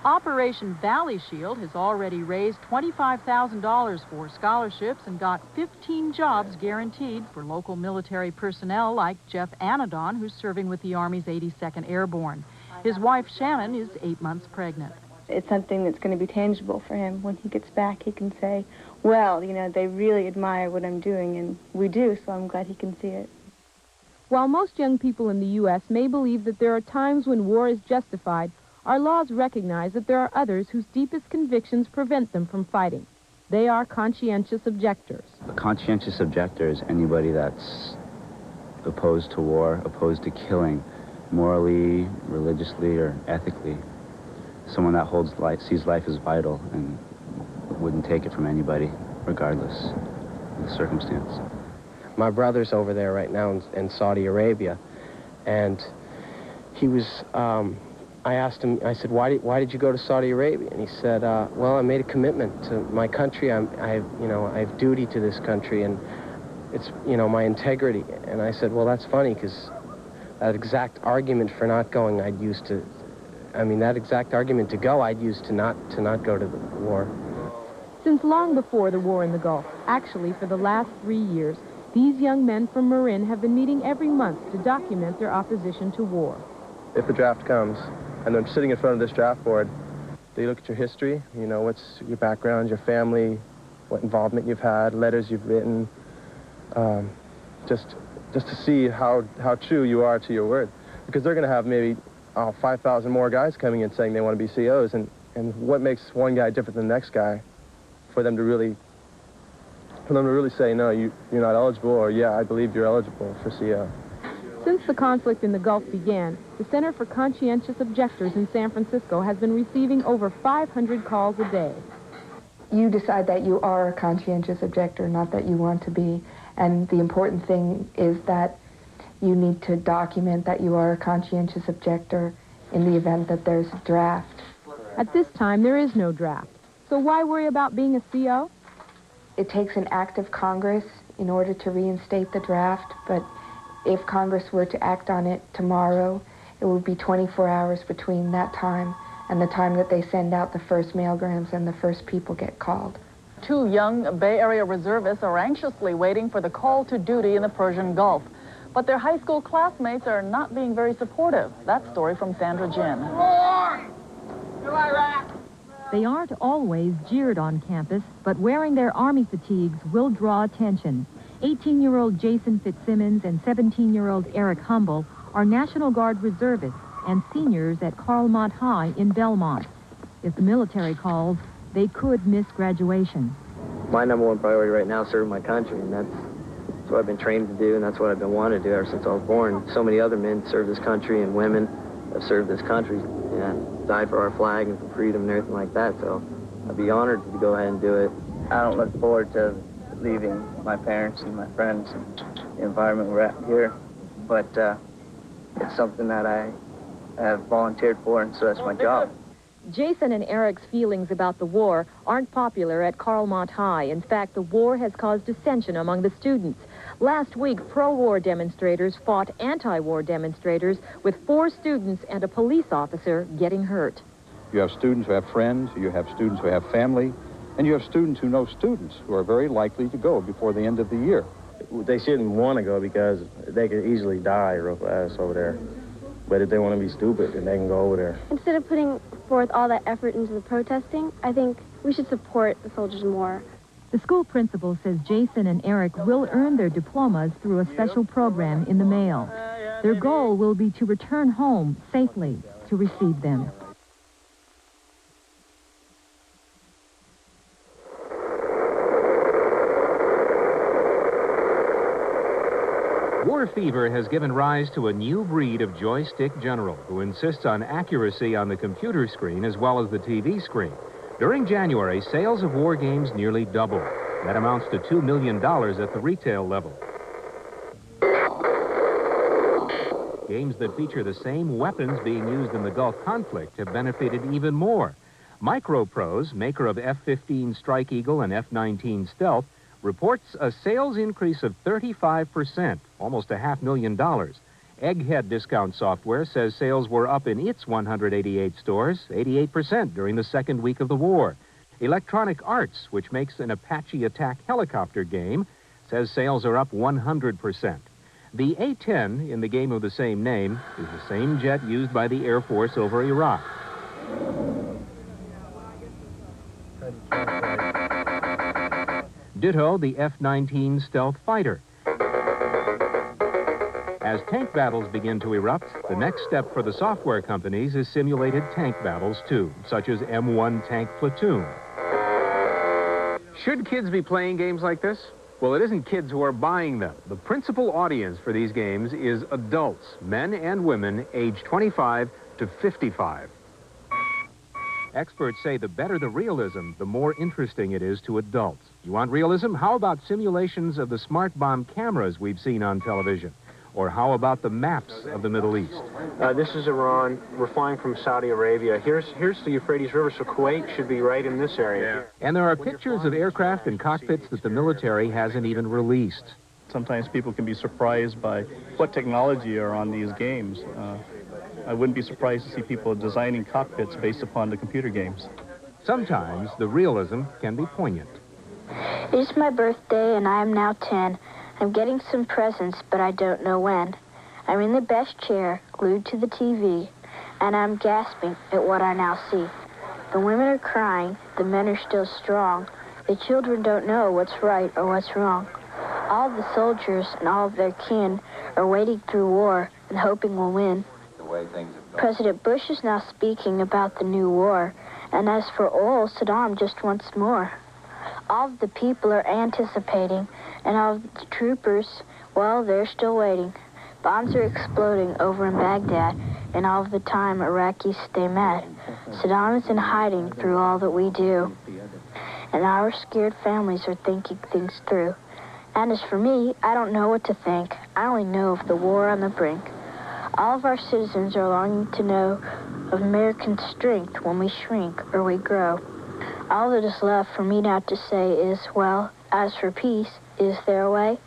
Speaker 26: Operation Valley Shield has already raised $25,000 for scholarships and got 15 jobs guaranteed for local military personnel like Jeff Anadon, who's serving with the Army's 82nd Airborne. His wife, Shannon, is 8 months pregnant.
Speaker 28: It's something that's going to be tangible for him. When he gets back, he can say, well, you know, they really admire what I'm doing, and we do, so I'm glad he can see it.
Speaker 35: While most young people in the U.S. may believe that there are times when war is justified, our laws recognize that there are others whose deepest convictions prevent them from fighting. They are conscientious objectors.
Speaker 36: A conscientious objector is anybody that's opposed to war, opposed to killing, morally, religiously, or ethically. Someone that sees life as vital and wouldn't take it from anybody, regardless of the circumstance.
Speaker 7: My brother's over there right now in Saudi Arabia, and he was, I asked him, I said, why did you go to Saudi Arabia? And he said, well, I made a commitment to my country. I have duty to this country, and it's, my integrity. And I said, well, that's funny, because that exact argument for not going, that exact argument to go, I'd use to not go to the war.
Speaker 35: Since long before the war in the Gulf, actually for the last 3 years, these young men from Marin have been meeting every month to document their opposition to war.
Speaker 24: If the draft comes, and they're sitting in front of this draft board, they look at your history, what's your background, your family, what involvement you've had, letters you've written, just to see how true you are to your word. Because they're going to have maybe 5,000 more guys coming in saying they want to be COs, and what makes one guy different than the next guy for them to really say, no, you're not eligible, or yeah, I believe you're eligible for CO.
Speaker 35: Since the conflict in the Gulf began, the Center for Conscientious Objectors in San Francisco has been receiving over 500 calls a day.
Speaker 8: You decide that you are a conscientious objector, not that you want to be. And the important thing is that you need to document that you are a conscientious objector in the event that there's a draft.
Speaker 35: At this time, there is no draft. So why worry about being a CO?
Speaker 8: It takes an act of Congress in order to reinstate the draft, but if Congress were to act on it tomorrow, it would be 24 hours between that time and the time that they send out the first mailgrams and the first people get called.
Speaker 9: 2 young Bay Area reservists are anxiously waiting for the call to duty in the Persian Gulf. But their high school classmates are not being very supportive. That story from Sandra Jin.
Speaker 26: They aren't always jeered on campus, but wearing their Army fatigues will draw attention. 18-year-old Jason Fitzsimmons and 17-year-old Eric Humble are National Guard reservists and seniors at Carlmont High in Belmont. If the military calls, they could miss graduation.
Speaker 10: My number one priority right now is serving my country, and that's what I've been trained to do, and that's what I've been wanting to do ever since I was born. So many other men serve this country, and women have served this country, and died for our flag and for freedom and everything like that, so I'd be honored to go ahead and do it.
Speaker 11: I don't look forward to leaving my parents and my friends and the environment we're at here, but it's something that I have volunteered for, and so that's my job.
Speaker 26: Jason and Eric's feelings about the war aren't popular at Carlmont High. In fact, the war has caused dissension among the students. Last week, pro-war demonstrators fought anti-war demonstrators, with 4 students and a police officer getting hurt.
Speaker 12: You have students who have friends, you have students who have family, and you have students who know students who are very likely to go before the end of the year.
Speaker 24: They shouldn't want to go because they could easily die real fast over there. But if they want to be stupid, then they can go over there.
Speaker 27: Instead of putting forth all that effort into the protesting, I think we should support the soldiers more.
Speaker 26: The school principal says Jason and Eric will earn their diplomas through a special program in the mail. Their goal will be to return home safely to receive them.
Speaker 14: War fever has given rise to a new breed of joystick general who insists on accuracy on the computer screen as well as the TV screen. During January, sales of war games nearly doubled. That amounts to $2 million at the retail level. Games that feature the same weapons being used in the Gulf conflict have benefited even more. Microprose, maker of F-15 Strike Eagle and F-19 Stealth, reports a sales increase of 35%, almost $500,000. Egghead Discount Software says sales were up in its 188 stores, 88% during the second week of the war. Electronic Arts, which makes an Apache attack helicopter game, says sales are up 100%. The A-10 in the game of the same name is the same jet used by the Air Force over Iraq. Ditto the F-19 Stealth Fighter. As tank battles begin to erupt, the next step for the software companies is simulated tank battles, too, such as M1 Tank Platoon.
Speaker 25: Should kids be playing games like this? Well, it isn't kids who are buying them. The principal audience for these games is adults, men and women, aged 25 to 55.
Speaker 14: Experts say the better the realism, the more interesting it is to adults. You want realism? How about simulations of the smart bomb cameras we've seen on television? Or how about the maps of the Middle East?
Speaker 1: This is Iran. We're flying from Saudi Arabia. Here's the Euphrates River, so Kuwait should be right in this area.
Speaker 14: And there are pictures of aircraft and cockpits that the military hasn't even released.
Speaker 2: Sometimes people can be surprised by what technology are on these games. I wouldn't be surprised to see people designing cockpits based upon the computer games.
Speaker 14: Sometimes the realism can be poignant.
Speaker 28: It's my birthday and I am now 10. I'm getting some presents, but I don't know when. I'm in the best chair, glued to the TV, and I'm gasping at what I now see. The women are crying, the men are still strong. The children don't know what's right or what's wrong. All the soldiers and all of their kin are wading through war and hoping we'll win. President Bush is now speaking about the new war, and as for oil, Saddam just wants more. All of the people are anticipating, and all of the troopers, well, they're still waiting. Bombs are exploding over in Baghdad, and all of the time Iraqis stay mad. Saddam is in hiding through all that we do, and our scared families are thinking things through. And as for me, I don't know what to think. I only know of the war on the brink. All of our citizens are longing to know of American strength when we shrink or we grow. All that is left for me now to say is, well, as for peace, is there a way?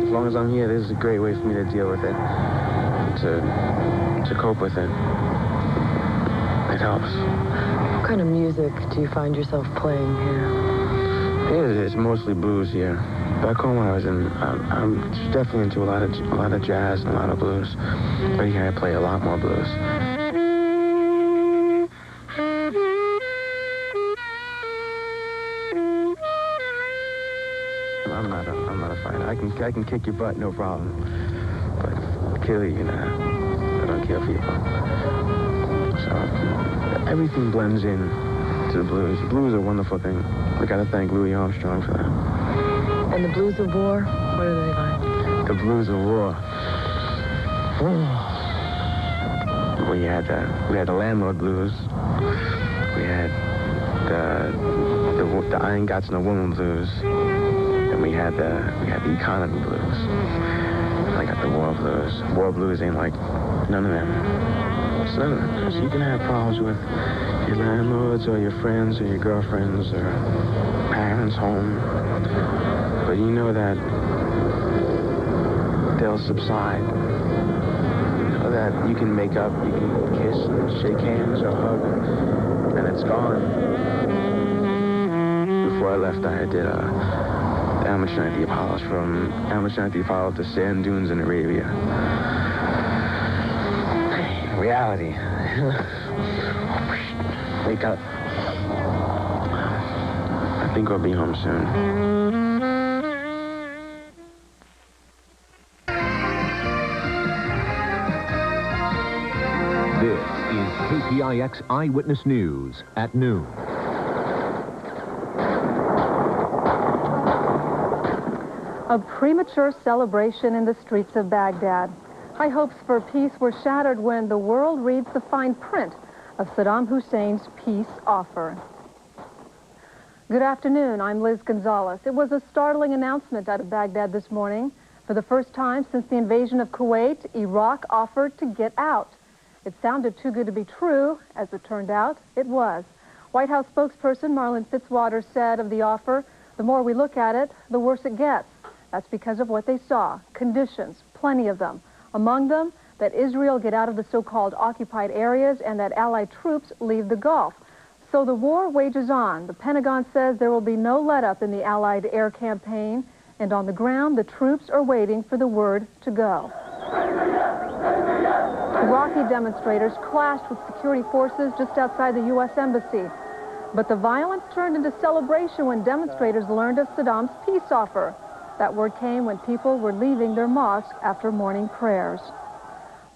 Speaker 7: As long as I'm here, this is a great way for me to deal with it, to cope with it. It helps.
Speaker 3: What kind of music do you find yourself playing here?
Speaker 7: It's mostly blues here. Back home when I was in, I'm definitely into a lot of jazz and a lot of blues. But here I play a lot more blues. I'm not a fighter. I can kick your butt, no problem. But kill you, I don't kill people. So everything blends in to the blues. Blues are a wonderful thing. I gotta thank Louis Armstrong for that.
Speaker 3: And the blues of war, what are they like?
Speaker 7: The blues of war. We had the landlord blues. We had the I ain't got no woman blues. And we had the economy blues. And I got the war blues. War blues ain't like none of them. It's none of them. Because you can have problems with your landlords or your friends or your girlfriends or parents home. But you know that they'll subside. You know that you can make up, you can kiss and shake hands or hug, and it's gone. Before I left, I did the Amateur Night of the Apollo to sand dunes in Arabia. Reality. Wake up. I think we'll be home soon.
Speaker 4: This is KPIX Eyewitness News at noon.
Speaker 5: A premature celebration in the streets of Baghdad. High hopes for peace were shattered when the world reads the fine print of Saddam Hussein's peace offer. Good afternoon, I'm Liz Gonzalez. It was a startling announcement out of Baghdad this morning. For the first time since the invasion of Kuwait, Iraq offered to get out. It sounded too good to be true. As it turned out, it was. White House spokesperson Marlin Fitzwater said of the offer, the more we look at it, the worse it gets. That's because of what they saw. Conditions, plenty of them. Among them, that Israel get out of the so-called occupied areas and that Allied troops leave the Gulf. So the war wages on. The Pentagon says there will be no let-up in the Allied air campaign, and on the ground, the troops are waiting for the word to go. Iraqi demonstrators clashed with security forces just outside the U.S. Embassy. But the violence turned into celebration when demonstrators learned of Saddam's peace offer. That word came when people were leaving their mosque after morning prayers.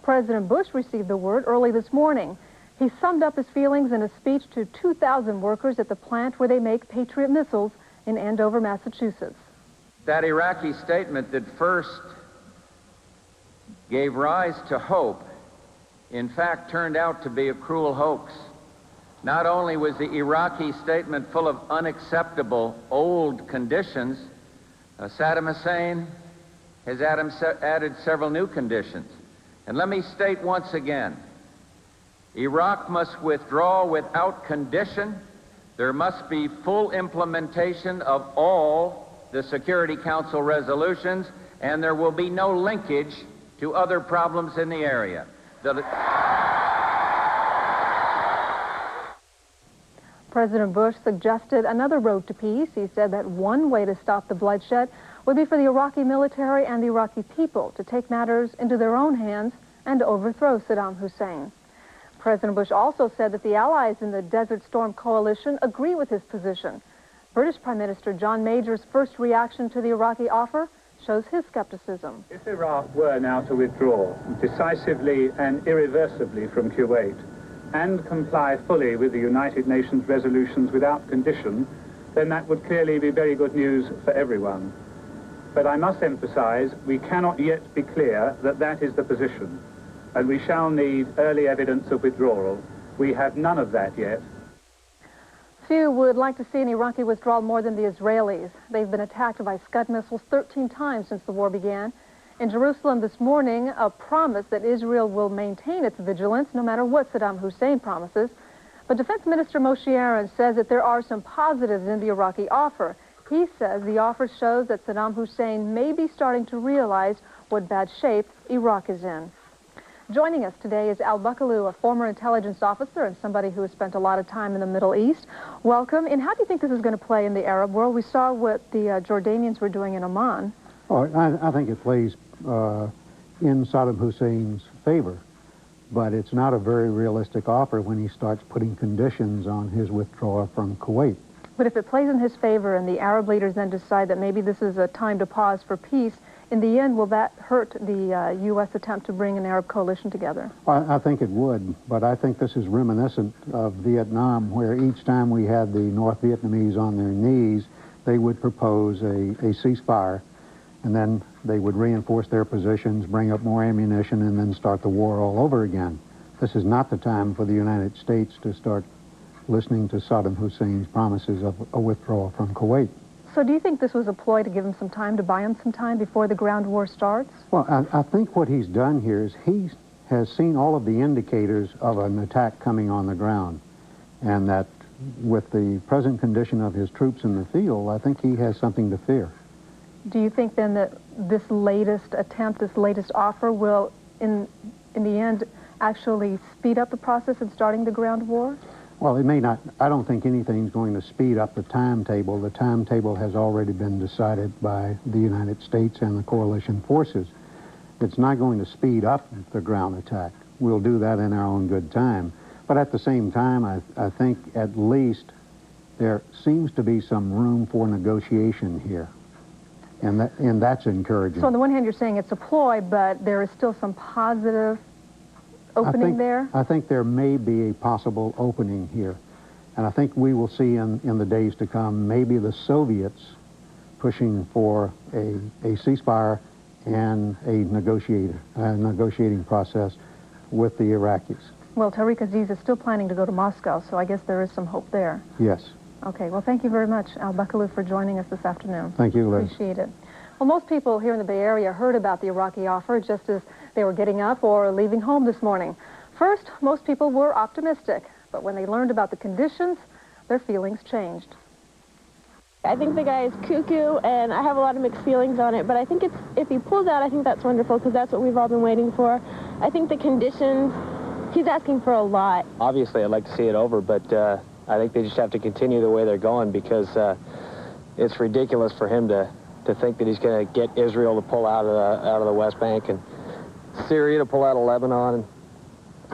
Speaker 5: President Bush received the word early this morning. He summed up his feelings in a speech to 2,000 workers at the plant where they make Patriot missiles in Andover, Massachusetts.
Speaker 6: that Iraqi statement that first gave rise to hope, in fact, turned out to be a cruel hoax. Not only was the Iraqi statement full of unacceptable old conditions, Saddam Hussein has added several new conditions. And let me state once again, Iraq must withdraw without condition. There must be full implementation of all the Security Council resolutions, and there will be no linkage to other problems in the area.
Speaker 5: President Bush suggested another road to peace. He said that one way to stop the bloodshed would be for the Iraqi military and the Iraqi people to take matters into their own hands and overthrow Saddam Hussein. President Bush also said that the allies in the Desert Storm coalition agree with his position. British Prime Minister John Major's first reaction to the Iraqi offer shows his skepticism.
Speaker 13: If Iraq were now to withdraw decisively and irreversibly from Kuwait and comply fully with the United Nations resolutions without condition, then that would clearly be very good news for everyone. But I must emphasize, we cannot yet be clear that that is the position, and we shall need early evidence of withdrawal. We have none of that yet.
Speaker 5: Few would like to see an Iraqi withdrawal more than the Israelis. They've been attacked by Scud missiles 13 times since the war began. In Jerusalem this morning, a promise that Israel will maintain its vigilance no matter what Saddam Hussein promises. But Defense Minister Moshe Aaron says that there are some positives in the Iraqi offer. He says the offer shows that Saddam Hussein may be starting to realize what bad shape Iraq is in. Joining us today is Al Bukalu, a former intelligence officer and somebody who has spent a lot of time in the Middle East. Welcome. And how do you think this is going to play in the Arab world? We saw what the Jordanians were doing in Oman.
Speaker 15: Oh, I think it plays in Saddam Hussein's favor, but it's not a very realistic offer when he starts putting conditions on his withdrawal from Kuwait.
Speaker 5: But if it plays in his favor and the Arab leaders then decide that maybe this is a time to pause for peace, in the end, will that hurt the U.S. attempt to bring an Arab coalition together?
Speaker 15: I think it would, but I think this is reminiscent of Vietnam, where each time we had the North Vietnamese on their knees, they would propose a ceasefire, and then they would reinforce their positions, bring up more ammunition, and then start the war all over again. This is not the time for the United States to start listening to Saddam Hussein's promises of a withdrawal from Kuwait.
Speaker 5: So do you think this was a ploy to give him some time, to buy him some time before the ground war starts?
Speaker 15: Well, I think what he's done here is he has seen all of the indicators of an attack coming on the ground, and that with the present condition of his troops in the field, I think he has something to fear.
Speaker 5: Do you think then that this latest attempt, this latest offer will, in the end, actually speed up the process in starting the ground war?
Speaker 15: Well, it may not. I don't think anything's going to speed up the timetable. The timetable has already been decided by the United States and the coalition forces. It's not going to speed up the ground attack. We'll do that in our own good time. But at the same time, I think at least there seems to be some room for negotiation here. And that's encouraging.
Speaker 5: So on the one hand, you're saying it's a ploy, but there is still some positive opening there?
Speaker 15: I think there may be a possible opening here. And I think we will see in the days to come maybe the Soviets pushing for a ceasefire and a negotiating process with the Iraqis.
Speaker 5: Well, Tariq Aziz is still planning to go to Moscow, so I guess there is some hope there.
Speaker 15: Yes.
Speaker 5: Okay, well, thank you very much, Al Bukalu, for joining us this afternoon.
Speaker 15: Thank you, Liz.
Speaker 5: Appreciate it. Well, most people here in the Bay Area heard about the Iraqi offer just as they were getting up or leaving home this morning. First, most people were optimistic, but when they learned about the conditions, their feelings changed.
Speaker 28: I think the guy is cuckoo, and I have a lot of mixed feelings on it, but I think if he pulls out, I think that's wonderful, because that's what we've all been waiting for. I think the conditions, he's asking for a lot.
Speaker 16: Obviously, I'd like to see it over, but I think they just have to continue the way they're going, because it's ridiculous for him to think that he's going to get Israel to pull out of the West Bank and Syria to pull out of Lebanon. And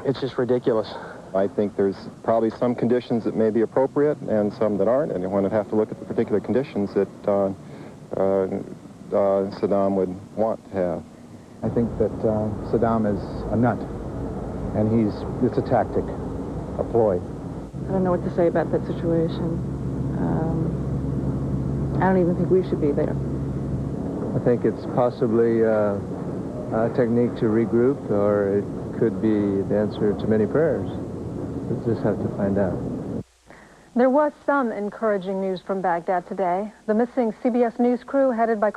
Speaker 16: it's just ridiculous.
Speaker 17: I think there's probably some conditions that may be appropriate and some that aren't, and one would have to look at the particular conditions that Saddam would want to have.
Speaker 34: I think that Saddam is a nut, and it's a tactic, a ploy.
Speaker 18: I don't know what to say about that situation. I don't even think we should be there.
Speaker 8: I think it's possibly a technique to regroup, or it could be the answer to many prayers. We'll just have to find out.
Speaker 5: There was some encouraging news from Baghdad today. The missing CBS News crew, headed by